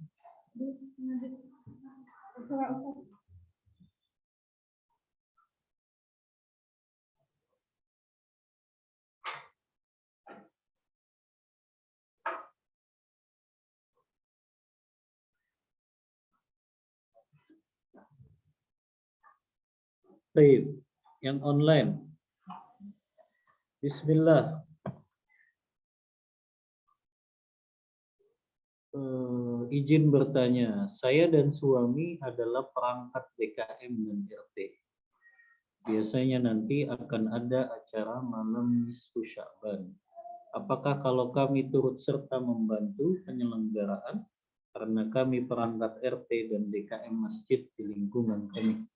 A: Baik, yang online. Bismillah. Izin bertanya, saya dan suami adalah perangkat DKM dan RT. Biasanya nanti akan ada acara malam nisfu Sya'ban. Apakah kalau kami turut serta membantu penyelenggaraan karena kami perangkat RT dan DKM masjid di lingkungan kami,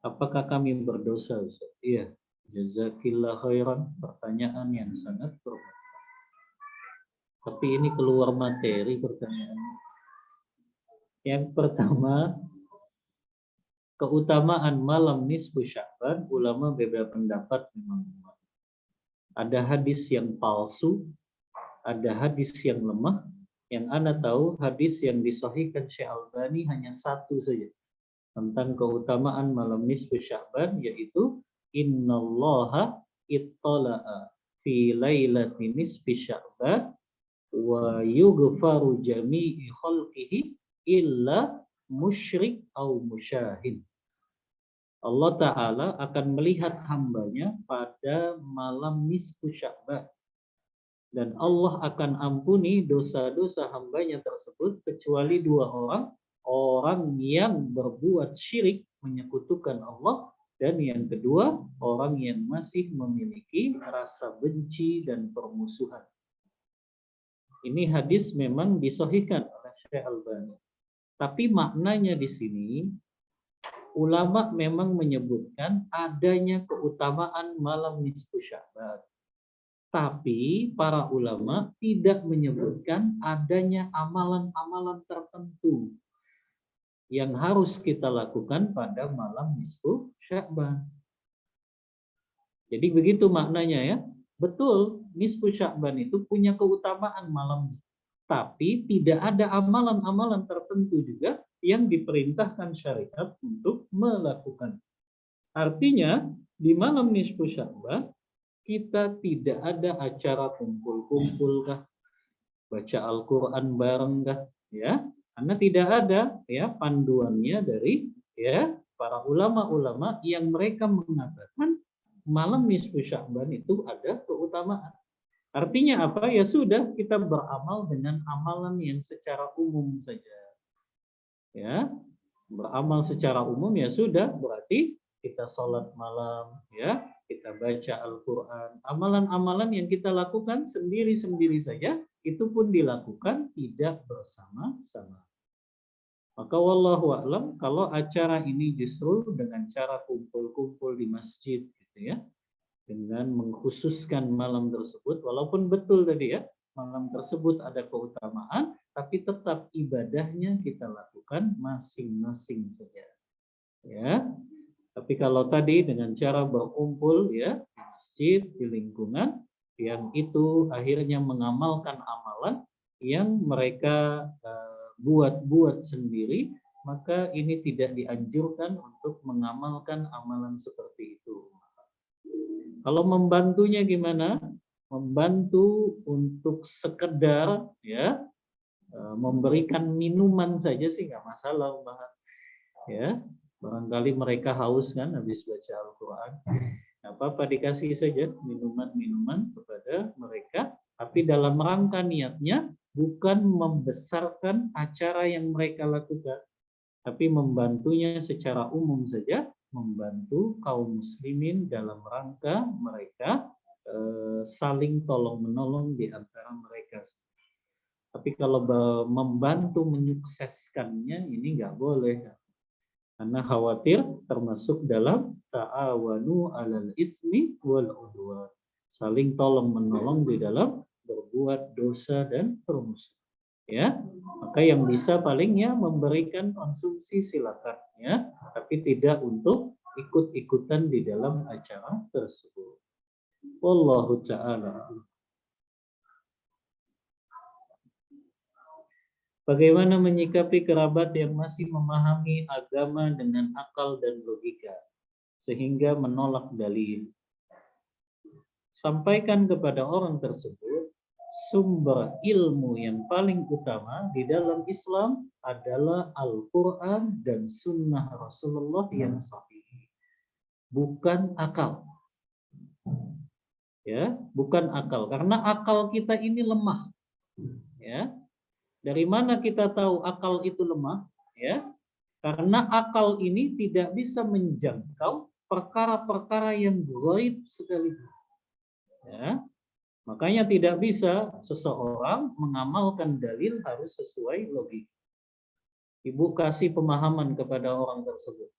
A: apakah kami berdosa, Ustaz? Iya, jazakillah khairan. Pertanyaan yang sangat bermanfaat. Tapi ini keluar materi pertanyaannya. Yang pertama, keutamaan malam nisfu Sya'ban, ulama beda pendapat memang. Ada hadis yang palsu, ada hadis yang lemah. Yang Anda tahu, hadis yang disahihkan Syekh Albani hanya satu saja tentang keutamaan malam nisfu Sya'ban, yaitu innallaha ittala'a fi lailatin nisfi Sya'ban wa yughfaru jami'i khalqihi illa musyrik au musyahid. Allah Ta'ala akan melihat hambanya pada malam nisfu Sya'ban, dan Allah akan ampuni dosa-dosa hambanya tersebut kecuali 2 orang. Orang yang berbuat syirik menyekutukan Allah, dan yang kedua orang yang masih memiliki rasa benci dan permusuhan. Ini hadis memang disahihkan oleh Syekh Albani. Tapi maknanya di sini ulama memang menyebutkan adanya keutamaan malam nisfu Sya'ban. Tapi para ulama tidak menyebutkan adanya amalan-amalan tertentu yang harus kita lakukan pada malam nisfu Sya'ban. Jadi begitu maknanya ya. Betul, nisfu Sya'ban itu punya keutamaan malam. Tapi tidak ada amalan-amalan tertentu juga yang diperintahkan syariat untuk melakukan. Artinya, di malam nisfu Sya'ban kita tidak ada acara kumpul-kumpul kah, baca Al-Qur'an bareng kah, ya. Karena tidak ada ya panduannya dari ya para ulama-ulama yang mereka mengatakan malam nisfu Sya'ban itu ada keutamaan. Artinya apa? Ya sudah, kita beramal dengan amalan yang secara umum saja. Ya, beramal secara umum ya sudah, berarti kita sholat malam, ya, kita baca Al-Quran. Amalan-amalan yang kita lakukan sendiri-sendiri saja, itu pun dilakukan tidak bersama-sama. Maka wallahu a'lam, kalau acara ini justru dengan cara kumpul-kumpul di masjid gitu ya, dengan mengkhususkan malam tersebut, walaupun betul tadi ya, malam tersebut ada keutamaan, tapi tetap ibadahnya kita lakukan masing-masing saja. Ya, tapi kalau tadi dengan cara berkumpul ya di masjid, di lingkungan, yang itu akhirnya mengamalkan amalan yang mereka buat-buat sendiri, maka ini tidak dianjurkan untuk mengamalkan amalan seperti itu. Kalau membantunya gimana? Membantu untuk sekedar ya memberikan minuman saja sih nggak masalah, Mbak. Ya, barangkali mereka haus kan habis baca Al-Quran. Nggak apa-apa, dikasih saja minuman-minuman kepada mereka, tapi dalam rangka niatnya bukan membesarkan acara yang mereka lakukan, tapi membantunya secara umum saja, membantu kaum muslimin dalam rangka mereka saling tolong-menolong di antara mereka. Tapi kalau membantu menyukseskannya ini nggak boleh. Karena khawatir termasuk dalam ta'awanu 'alal itsmi wal 'udwan. Saling tolong-menolong di dalam berbuat dosa dan permusuhan. Ya, maka yang bisa palingnya memberikan konsumsi silakan ya, tapi tidak untuk ikut-ikutan di dalam acara tersebut. Wallahu ta'ala. Bagaimana menyikapi kerabat yang masih memahami agama dengan akal dan logika sehingga menolak dalil? Sampaikan kepada orang tersebut, sumber ilmu yang paling utama di dalam Islam adalah Al-Quran dan Sunnah Rasulullah yang sahih, bukan akal. Ya, bukan akal, karena akal kita ini lemah. Ya, dari mana kita tahu akal itu lemah? Ya, karena akal ini tidak bisa menjangkau perkara-perkara yang gaib sekaligus. Ya, makanya tidak bisa seseorang mengamalkan dalil harus sesuai logika. Ibu kasih pemahaman kepada orang tersebut.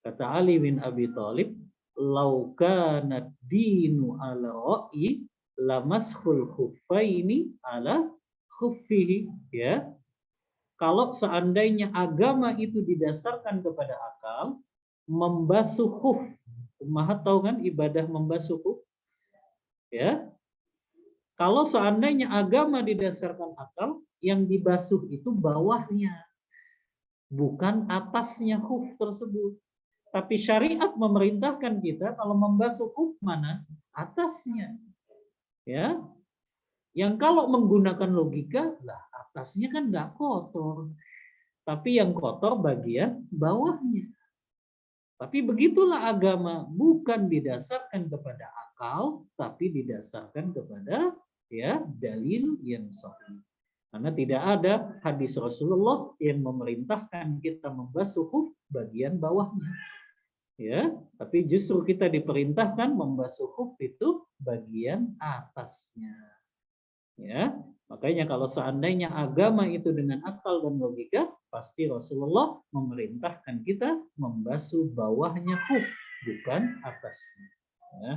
A: Kata Ali bin Abi Thalib, "Lau kana dinu ala ra'i lamashul khuffaini ala khuffihi." Ya. Kalau seandainya agama itu didasarkan kepada akal, membasuh khuf. Maha tahu kan ibadah membasuh khuf? Ya. Kalau seandainya agama didasarkan akal, yang dibasuh itu bawahnya, bukan atasnya khuf tersebut. Tapi syariat memerintahkan kita kalau membasuh khuf mana? Atasnya. Ya. Yang kalau menggunakan logika, lah atasnya kan nggak kotor. Tapi yang kotor bagian bawahnya. Tapi begitulah agama, bukan didasarkan kepada akal, tapi didasarkan kepada ya dalil yang sahih. Karena tidak ada hadis Rasulullah yang memerintahkan kita membasuh khuf bagian bawahnya. Ya, tapi justru kita diperintahkan membasuh khuf itu bagian atasnya. Ya, makanya kalau seandainya agama itu dengan akal dan logika, pasti Rasulullah memerintahkan kita membasuh bawahnya khuf, bukan atasnya. Ya.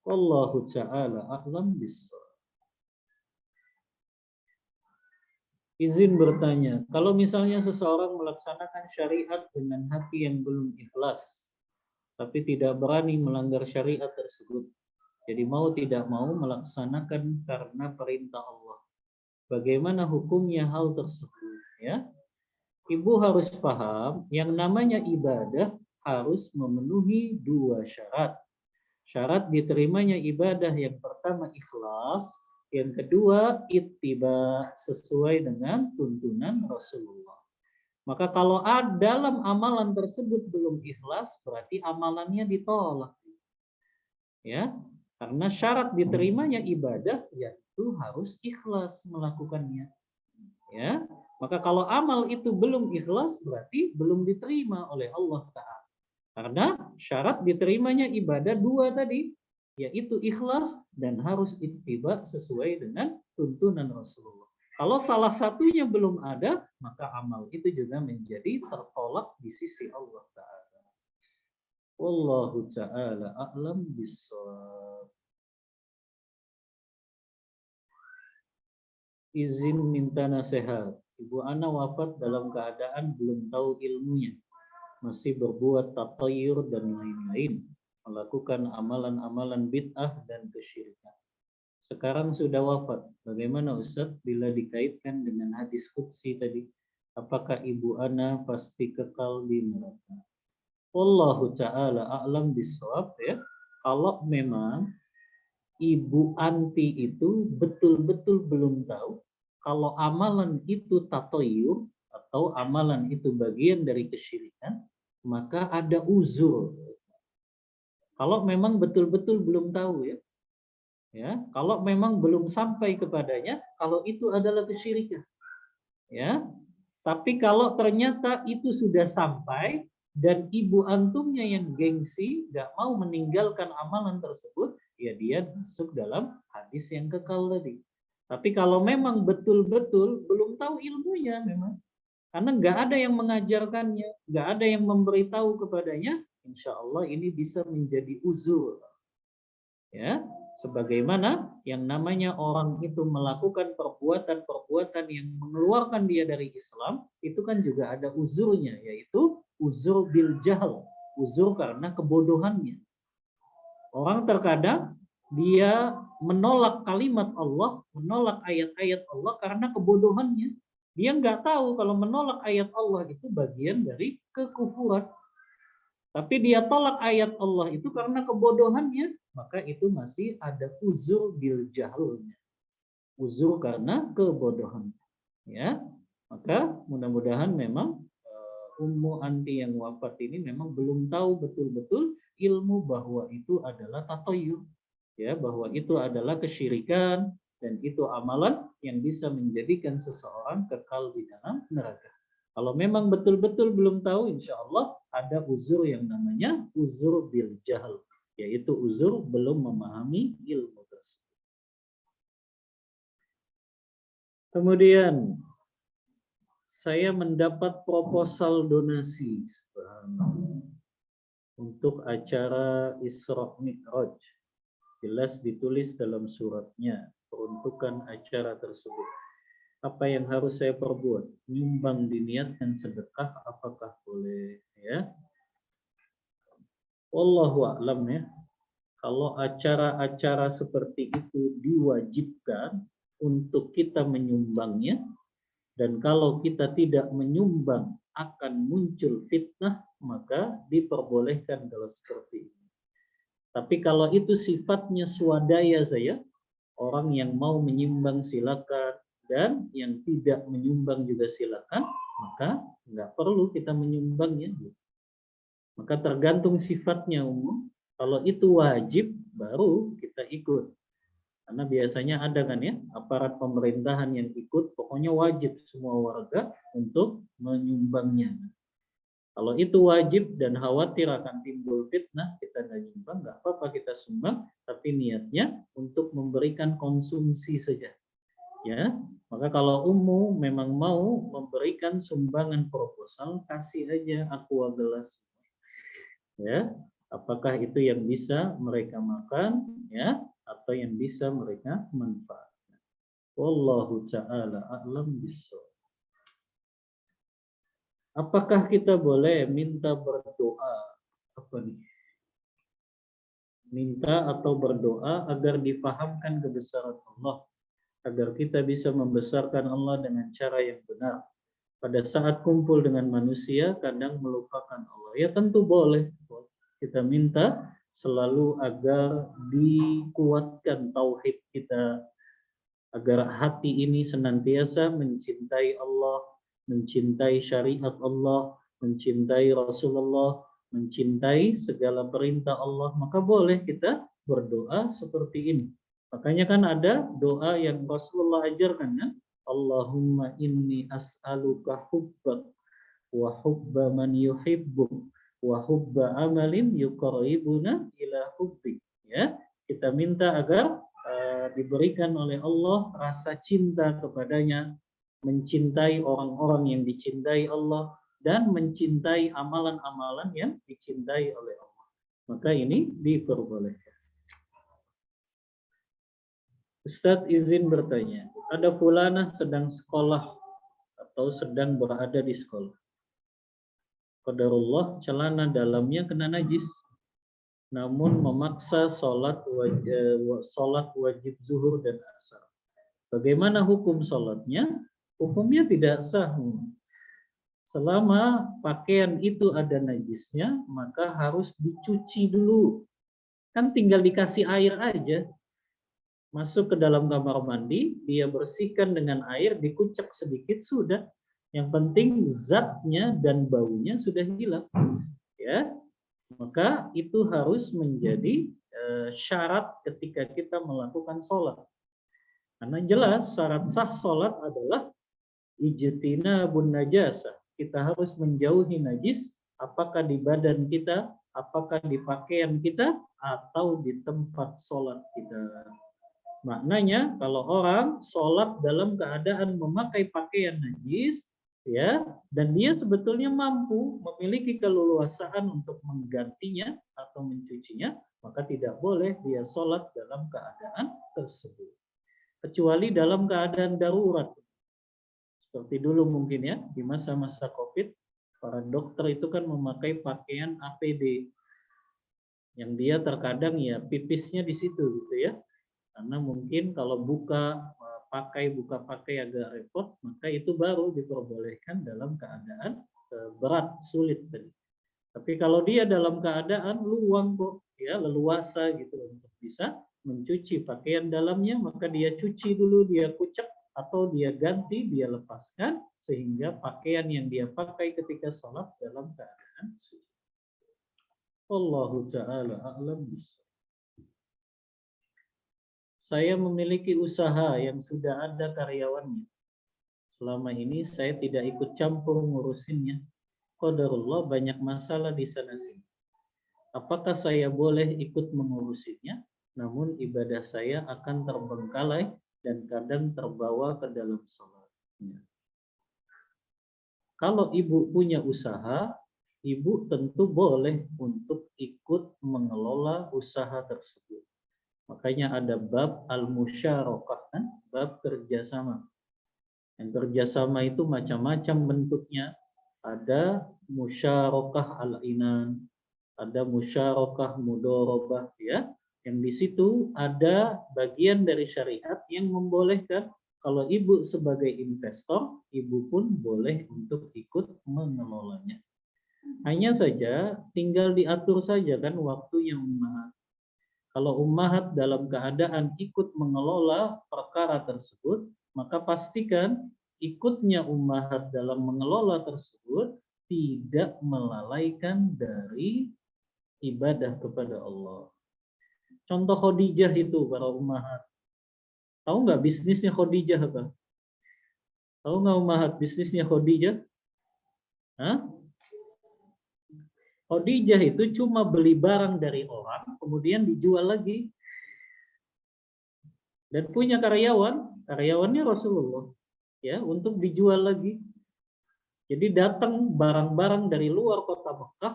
A: Wallahu ta'ala a'lam bishawab. Izin bertanya, kalau misalnya seseorang melaksanakan syariat dengan hati yang belum ikhlas, tapi tidak berani melanggar syariat tersebut, jadi mau tidak mau melaksanakan karena perintah Allah. Bagaimana hukumnya hal tersebut? Ya, Ibu harus paham yang namanya ibadah harus memenuhi dua syarat. Syarat diterimanya ibadah yang pertama ikhlas, yang kedua ittiba sesuai dengan tuntunan Rasulullah. Maka kalau dalam amalan tersebut belum ikhlas, berarti amalannya ditolak. Ya, karena syarat diterimanya ibadah yaitu harus ikhlas melakukannya. Ya, maka kalau amal itu belum ikhlas berarti belum diterima oleh Allah Ta'ala. Karena syarat diterimanya ibadah dua tadi, yaitu ikhlas dan harus ittiba sesuai dengan tuntunan Rasulullah. Kalau salah satunya belum ada, maka amal itu juga menjadi tertolak di sisi Allah Ta'ala. Wallahu ta'ala a'lam bishawab. Izin minta nasihat. Ibu ana wafat dalam keadaan belum tahu ilmunya, masih berbuat tatayur dan lain-lain, melakukan amalan-amalan bid'ah dan kesyirikan. Sekarang sudah wafat. Bagaimana Ustaz bila dikaitkan dengan hadis qudsi tadi? Apakah ibu ana pasti kekal di neraka? Wallahu ta'ala a'lam bishawab ya. Kalau memang ibu anti itu betul-betul belum tahu kalau amalan itu tatoyur atau amalan itu bagian dari kesyirikan, maka ada uzur. Kalau memang betul-betul belum tahu ya, kalau memang belum sampai kepadanya, kalau itu adalah kesyirikan, ya. Tapi kalau ternyata itu sudah sampai dan ibu antumnya yang gengsi, nggak mau meninggalkan amalan tersebut, ya dia masuk dalam hadis yang kekal tadi. Tapi kalau memang betul-betul belum tahu ilmunya memang, karena nggak ada yang mengajarkannya, nggak ada yang memberitahu kepadanya, insya Allah ini bisa menjadi uzur. Ya, sebagaimana yang namanya orang itu melakukan perbuatan-perbuatan yang mengeluarkan dia dari Islam, itu kan juga ada uzurnya, yaitu uzur bil jahl, uzur karena kebodohannya. Orang terkadang dia menolak kalimat Allah, menolak ayat-ayat Allah karena kebodohannya. Dia nggak tahu kalau menolak ayat Allah itu bagian dari kekufuran. Tapi dia tolak ayat Allah itu karena kebodohannya, maka itu masih ada uzur bil jahlnya. Uzur karena kebodohan. Ya, maka mudah-mudahan memang Ummu Anti yang wafat ini memang belum tahu betul-betul ilmu bahwa itu adalah tatoyur, ya, bahwa itu adalah kesyirikan dan itu amalan yang bisa menjadikan seseorang kekal di dalam neraka. Kalau memang betul-betul belum tahu, insya Allah ada uzur yang namanya uzur bil jahl, yaitu uzur belum memahami ilmu tersebut. Kemudian saya mendapat proposal donasi untuk acara Isra Mi'raj. Jelas ditulis dalam suratnya peruntukan acara tersebut. Apa yang harus saya perbuat? Nyumbang diniatkan sedekah, apakah boleh? Ya, wallahu a'lam ya. Kalau acara-acara seperti itu diwajibkan untuk kita menyumbangnya, dan kalau kita tidak menyumbang akan muncul fitnah, maka diperbolehkan kalau seperti ini. Tapi kalau itu sifatnya swadaya saya, orang yang mau menyumbang silakan, dan yang tidak menyumbang juga silakan, maka nggak perlu kita menyumbangnya. Maka tergantung sifatnya umum. Kalau itu wajib, baru kita ikut. Karena biasanya ada kan ya, aparat pemerintahan yang ikut, pokoknya wajib semua warga untuk menyumbangnya. Kalau itu wajib dan khawatir akan timbul fitnah, kita nggak nyumbang, nggak apa-apa kita sumbang, tapi niatnya untuk memberikan konsumsi saja. Ya, maka kalau Ummu memang mau memberikan sumbangan proposal, kasih aja aqua gelas. Ya, apakah itu yang bisa mereka makan, ya, atau yang bisa mereka manfaatkan. Wallahu ta'ala a'lam bishawab. Apakah kita boleh minta berdoa? Apa nih? Minta atau berdoa agar difahamkan kebesaran Allah, agar kita bisa membesarkan Allah dengan cara yang benar. Pada saat kumpul dengan manusia, kadang melupakan Allah. Ya tentu boleh. Kita minta selalu agar dikuatkan tauhid kita, agar hati ini senantiasa mencintai Allah, mencintai syariat Allah, mencintai Rasulullah, mencintai segala perintah Allah, maka boleh kita berdoa seperti ini. Makanya kan ada doa yang Rasulullah ajarkan kan, Allahumma inni as'aluka hubbak wa hubba man yuhibbuk wa hubba amalin yuqarribuna ila hubbik. Ya, kita minta agar diberikan oleh Allah rasa cinta kepadanya, mencintai orang-orang yang dicintai Allah, dan mencintai amalan-amalan yang dicintai oleh Allah. Maka ini diperbolehkan. Ustadz izin bertanya, ada fulana sedang sekolah atau sedang berada di sekolah. Qadarullah celana dalamnya kena najis, namun memaksa sholat wajib zuhur dan asar. Bagaimana hukum sholatnya? Hukumnya tidak sah. Selama pakaian itu ada najisnya, maka harus dicuci dulu. Kan tinggal dikasih air aja. Masuk ke dalam kamar mandi, dia bersihkan dengan air, dikucek sedikit, sudah. Yang penting zatnya dan baunya sudah hilang. Ya, maka itu harus menjadi syarat ketika kita melakukan sholat. Karena jelas syarat sah sholat adalah ijtinabun najasah. Kita harus menjauhi najis, apakah di badan kita, apakah di pakaian kita, atau di tempat sholat kita. Maknanya kalau orang sholat dalam keadaan memakai pakaian najis, ya, dan dia sebetulnya mampu memiliki keleluasaan untuk menggantinya atau mencucinya, maka tidak boleh dia sholat dalam keadaan tersebut. Kecuali dalam keadaan darurat. Seperti dulu mungkin ya, di masa-masa COVID, para dokter itu kan memakai pakaian APD. Yang dia terkadang ya pipisnya di situ gitu ya. Karena mungkin kalau buka pakai agak repot, maka itu baru diperbolehkan dalam keadaan berat, sulit tadi. Tapi kalau dia dalam keadaan luang kok, ya leluasa gitu untuk bisa mencuci pakaian dalamnya, maka dia cuci dulu, dia kucek atau dia ganti, dia lepaskan sehingga pakaian yang dia pakai ketika sholat dalam keadaan suci. Wallahu ta'ala a'lam bishawab. Saya memiliki usaha yang sudah ada karyawannya. Selama ini saya tidak ikut campur ngurusinnya. Qadarullah banyak masalah di sana sini. Apakah saya boleh ikut mengurusinya? Namun ibadah saya akan terbengkalai dan kadang terbawa ke dalam salatnya. Kalau ibu punya usaha, ibu tentu boleh untuk ikut mengelola usaha tersebut. Makanya ada bab al-musyarakah, kan? Bab kerjasama. Yang kerjasama itu macam-macam bentuknya. Ada musyarakah al-inan, ada musyarakah mudharabah, ya. Yang di situ ada bagian dari syariat yang membolehkan kalau ibu sebagai investor, ibu pun boleh untuk ikut mengelolanya. Hanya saja tinggal diatur saja kan waktu yang ummahat. Kalau ummahat dalam keadaan ikut mengelola perkara tersebut, maka pastikan ikutnya ummahat dalam mengelola tersebut tidak melalaikan dari ibadah kepada Allah. Contoh Khadijah itu para ummahat. Tahu nggak bisnisnya Khadijah apa? Tahu nggak ummahat bisnisnya Khadijah? Hah? Khadijah itu cuma beli barang dari orang, kemudian dijual lagi. dan punya karyawannya Rasulullah, ya, untuk dijual lagi. Jadi datang barang-barang dari luar kota Mekah,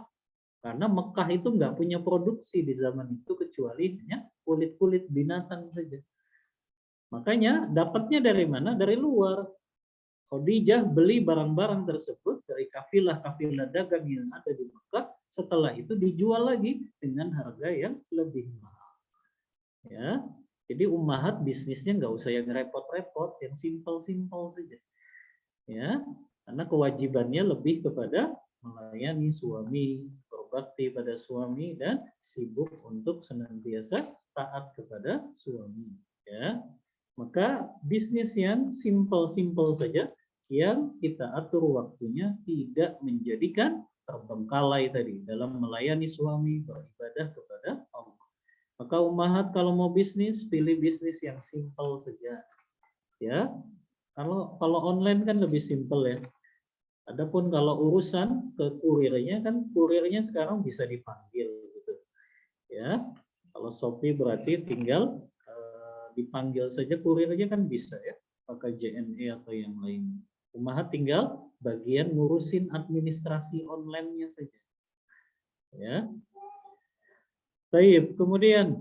A: karena Mekah itu nggak punya produksi di zaman itu kecuali hanya kulit-kulit binatang saja. Makanya dapatnya dari mana? Dari luar. Khadijah beli barang-barang tersebut dari kafilah-kafilah dagang yang ada di Mekah. Setelah itu dijual lagi dengan harga yang lebih mahal. Ya, jadi ummahat bisnisnya nggak usah yang repot-repot, yang simpel-simpel saja. Ya, karena kewajibannya lebih kepada melayani suami, berbakti pada suami, dan sibuk untuk senantiasa taat kepada suami. Ya, maka bisnis yang simpel-simpel saja, yang kita atur waktunya tidak menjadikan terbengkalai tadi dalam melayani suami, beribadah kepada Allah. Maka ummahat kalau mau bisnis, pilih bisnis yang simpel saja. Ya, kalau online kan lebih simpel ya. Adapun kalau urusan ke kurirnya kan kurirnya sekarang bisa dipanggil gitu. Ya. Kalau Shopee berarti tinggal dipanggil saja kurirnya kan bisa ya, pakai JNE atau yang lain. Ummahat tinggal bagian ngurusin administrasi online-nya saja. Ya. Baik, kemudian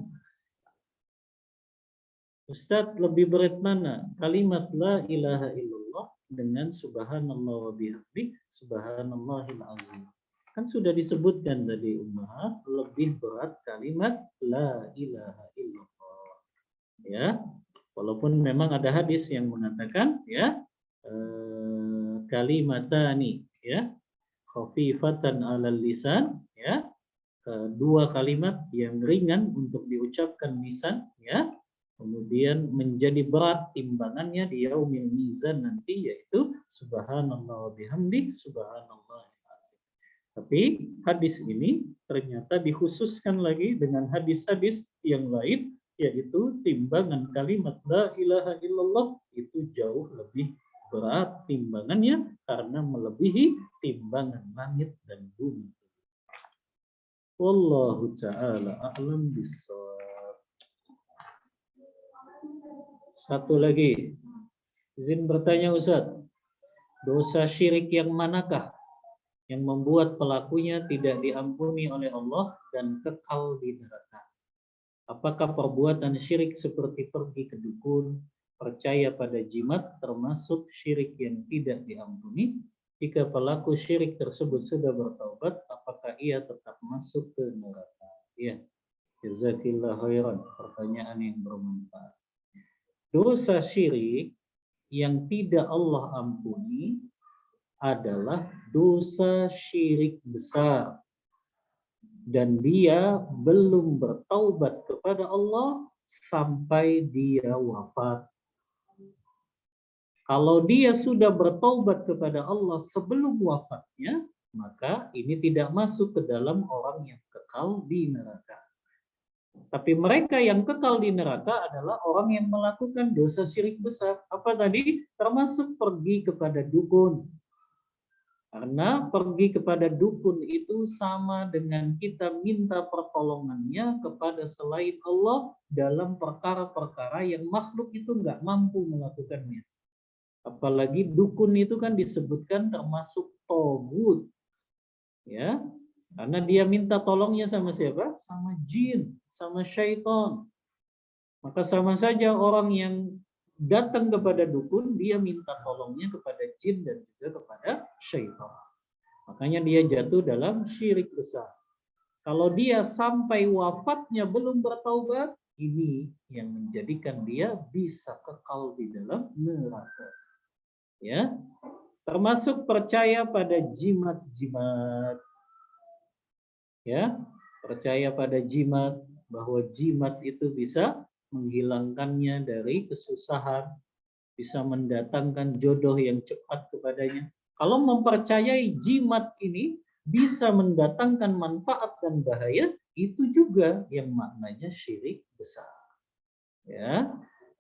A: Ustadz lebih berat mana? Kalimat la ilaha illallah dengan subhanallah wa bihamdi subhanallahil azim. Kan sudah disebutkan tadi ummahat, lebih berat kalimat la ilaha illallah. Ya. Walaupun memang ada hadis yang mengatakan ya kalimatani ya khafifatan 'alal lisan ya, dua kalimat yang ringan untuk diucapkan lisan ya, kemudian menjadi berat timbangannya di yaumil mizan nanti, yaitu subhanallah wa bihamdi subhanallahil azim. Tapi hadis ini ternyata dikhususkan lagi dengan hadis-hadis yang lain, yaitu timbangan kalimat la ilaha illallah itu jauh lebih berat timbangannya karena melebihi timbangan langit dan bumi. Wallahu ta'ala a'lam bishawab. Satu lagi, izin bertanya Ustaz, dosa syirik yang manakah yang membuat pelakunya tidak diampuni oleh Allah dan kekal di neraka? Apakah perbuatan syirik seperti pergi ke dukun, percaya pada jimat termasuk syirik yang tidak diampuni? Jika pelaku syirik tersebut sudah bertaubat, apakah ia tetap masuk ke neraka? Ya, jazakillah khairan. Pertanyaan yang bermanfaat. Dosa syirik yang tidak Allah ampuni adalah dosa syirik besar. Dan dia belum bertaubat kepada Allah sampai dia wafat. Kalau dia sudah bertaubat kepada Allah sebelum wafatnya, maka ini tidak masuk ke dalam orang yang kekal di neraka. Tapi mereka yang kekal di neraka adalah orang yang melakukan dosa syirik besar. Apa tadi? Termasuk pergi kepada dukun. Karena pergi kepada dukun itu sama dengan kita minta pertolongannya kepada selain Allah dalam perkara-perkara yang makhluk itu nggak mampu melakukannya. Apalagi dukun itu kan disebutkan termasuk togut. Ya, karena dia minta tolongnya sama siapa? Sama jin, sama syaitan. Maka sama saja orang yang datang kepada dukun, dia minta tolongnya kepada jin dan juga kepada syaitan. Makanya dia jatuh dalam syirik besar. Kalau dia sampai wafatnya belum bertaubat, ini yang menjadikan dia bisa kekal di dalam neraka. Ya, termasuk percaya pada jimat-jimat. Ya, percaya pada jimat, bahwa jimat itu bisa menghilangkannya dari kesusahan, bisa mendatangkan jodoh yang cepat kepadanya. Kalau mempercayai jimat ini bisa mendatangkan manfaat dan bahaya, itu juga yang maknanya syirik besar. Ya,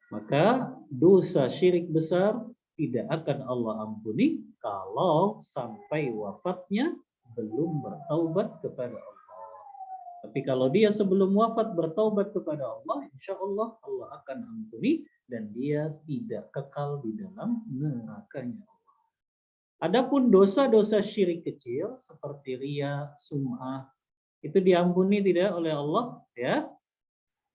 A: maka dosa syirik besar tidak akan Allah ampuni kalau sampai wafatnya belum bertaubat kepada Allah. Tapi kalau dia sebelum wafat bertaubat kepada Allah, insya Allah Allah akan ampuni dan dia tidak kekal di dalam nerakanya. Adapun dosa-dosa syirik kecil seperti riya, sum'ah, itu diampuni tidak oleh Allah, ya?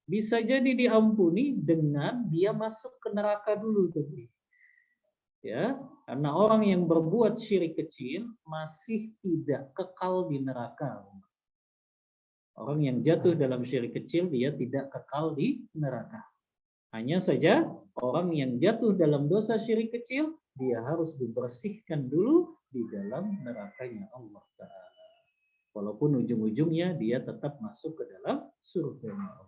A: Bisa jadi diampuni dengan dia masuk ke neraka dulu tadi. Ya, karena orang yang berbuat syirik kecil masih tidak kekal di neraka. Orang yang jatuh dalam syirik kecil dia tidak kekal di neraka. Hanya saja orang yang jatuh dalam dosa syirik kecil dia harus dibersihkan dulu di dalam nerakanya Allah Ta'ala. Walaupun ujung-ujungnya dia tetap masuk ke dalam surga Allah.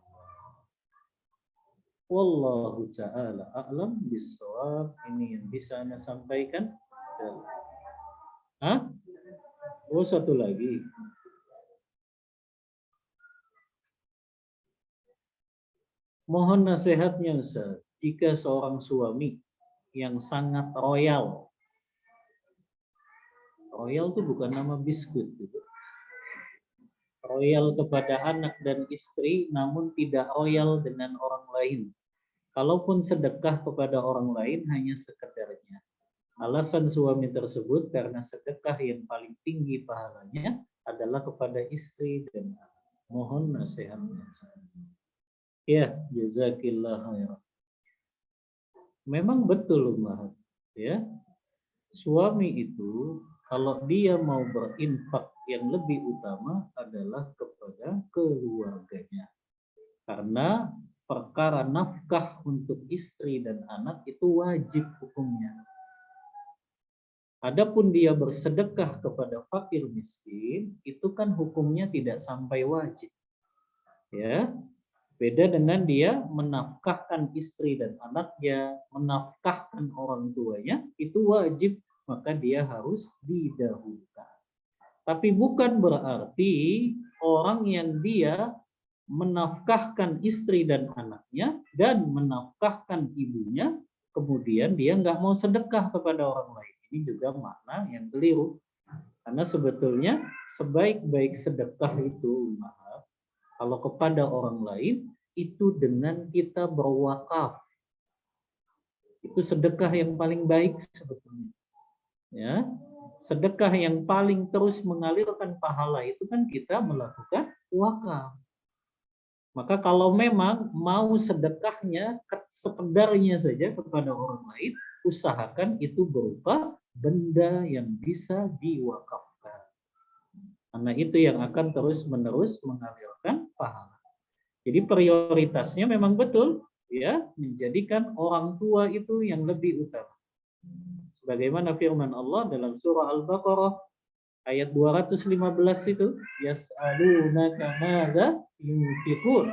A: Wallahu ta'ala a'lam bissawab. Ini yang bisa Anda sampaikan. Hah? Oh, satu lagi. Mohon nasihatnya Ustaz, jika seorang suami yang sangat royal. Royal itu bukan nama biskuit gitu. Royal kepada anak dan istri namun tidak royal dengan orang lain. Kalaupun sedekah kepada orang lain hanya sekedarnya. Alasan suami tersebut karena sedekah yang paling tinggi pahalanya adalah kepada istri dan anak. Mohon nasihatnya. Ya, jazakillah khairan. Memang betul, Umar. Ya, suami itu kalau dia mau berinfak yang lebih utama adalah kepada keluarganya. Karena perkara nafkah untuk istri dan anak itu wajib hukumnya. Adapun dia bersedekah kepada fakir miskin, itu kan hukumnya tidak sampai wajib. Ya, beda dengan dia menafkahkan istri dan anaknya, menafkahkan orang tuanya, itu wajib, maka dia harus didahulukan. Tapi bukan berarti orang yang dia menafkahkan istri dan anaknya dan menafkahkan ibunya, kemudian dia nggak mau sedekah kepada orang lain. Ini juga makna yang keliru. Karena sebetulnya sebaik-baik sedekah itu, maaf, kalau kepada orang lain, itu dengan kita berwakaf. Itu sedekah yang paling baik sebetulnya. Ya, sedekah yang paling terus mengalirkan pahala itu kan kita melakukan wakaf. Maka kalau memang mau sedekahnya sekedarnya saja kepada orang lain, usahakan itu berupa benda yang bisa diwakafkan. Karena itu yang akan terus-menerus mengalirkan pahala. Jadi prioritasnya memang betul ya, menjadikan orang tua itu yang lebih utama. Sebagaimana firman Allah dalam surah Al-Baqarah ayat 215 itu, yas'alunaka madza yunfiqun,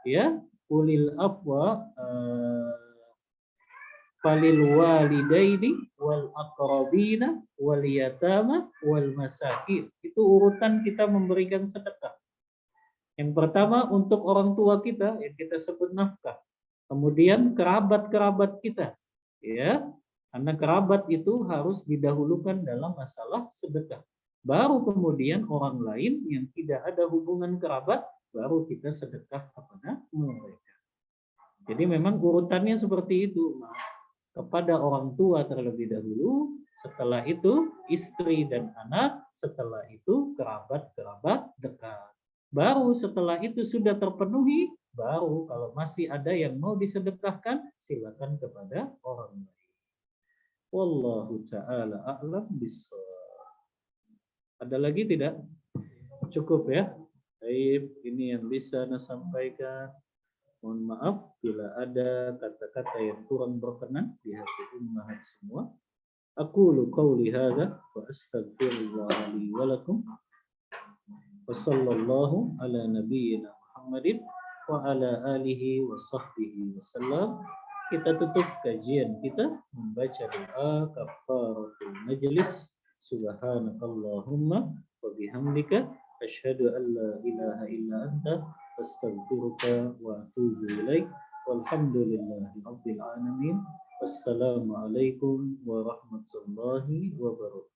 A: ya, qulil afwa falil walidaini wal aqrabina wal yatama wal masakin. Itu urutan kita memberikan sedekah. Yang pertama untuk orang tua kita yang kita sebut nafkah. Kemudian kerabat-kerabat kita, ya. Karena kerabat itu harus didahulukan dalam masalah sedekah. Baru kemudian orang lain yang tidak ada hubungan kerabat, baru kita sedekah kepada mereka. Jadi memang urutannya seperti itu. Kepada orang tua terlebih dahulu, setelah itu istri dan anak, setelah itu kerabat-kerabat dekat. Baru setelah itu sudah terpenuhi, baru kalau masih ada yang mau disedekahkan, silakan kepada orang lain. Wallahu ta'ala a'lam bissawab. Ada lagi tidak? Cukup ya? Baik, ini yang bisa Anda sampaikan. Mohon maaf bila ada kata-kata yang kurang berkenan di hati ummahat semua. Aqulu qawli hadza wa astaghfirullah li wa lakum. Wa sallallahu ala nabiyyina Muhammadin wa ala alihi wa sahbihi wasallam. Kita tutup kajian kita membaca doa kafaratul majlis. Subhanakallahumma wa bihamdika asyhadu an la ilaha illa anta astaghfiruka wa atubu ilaik. Walhamdulillahi rabbil alamin. Wassalamualaikum warahmatullahi wabarakatuh.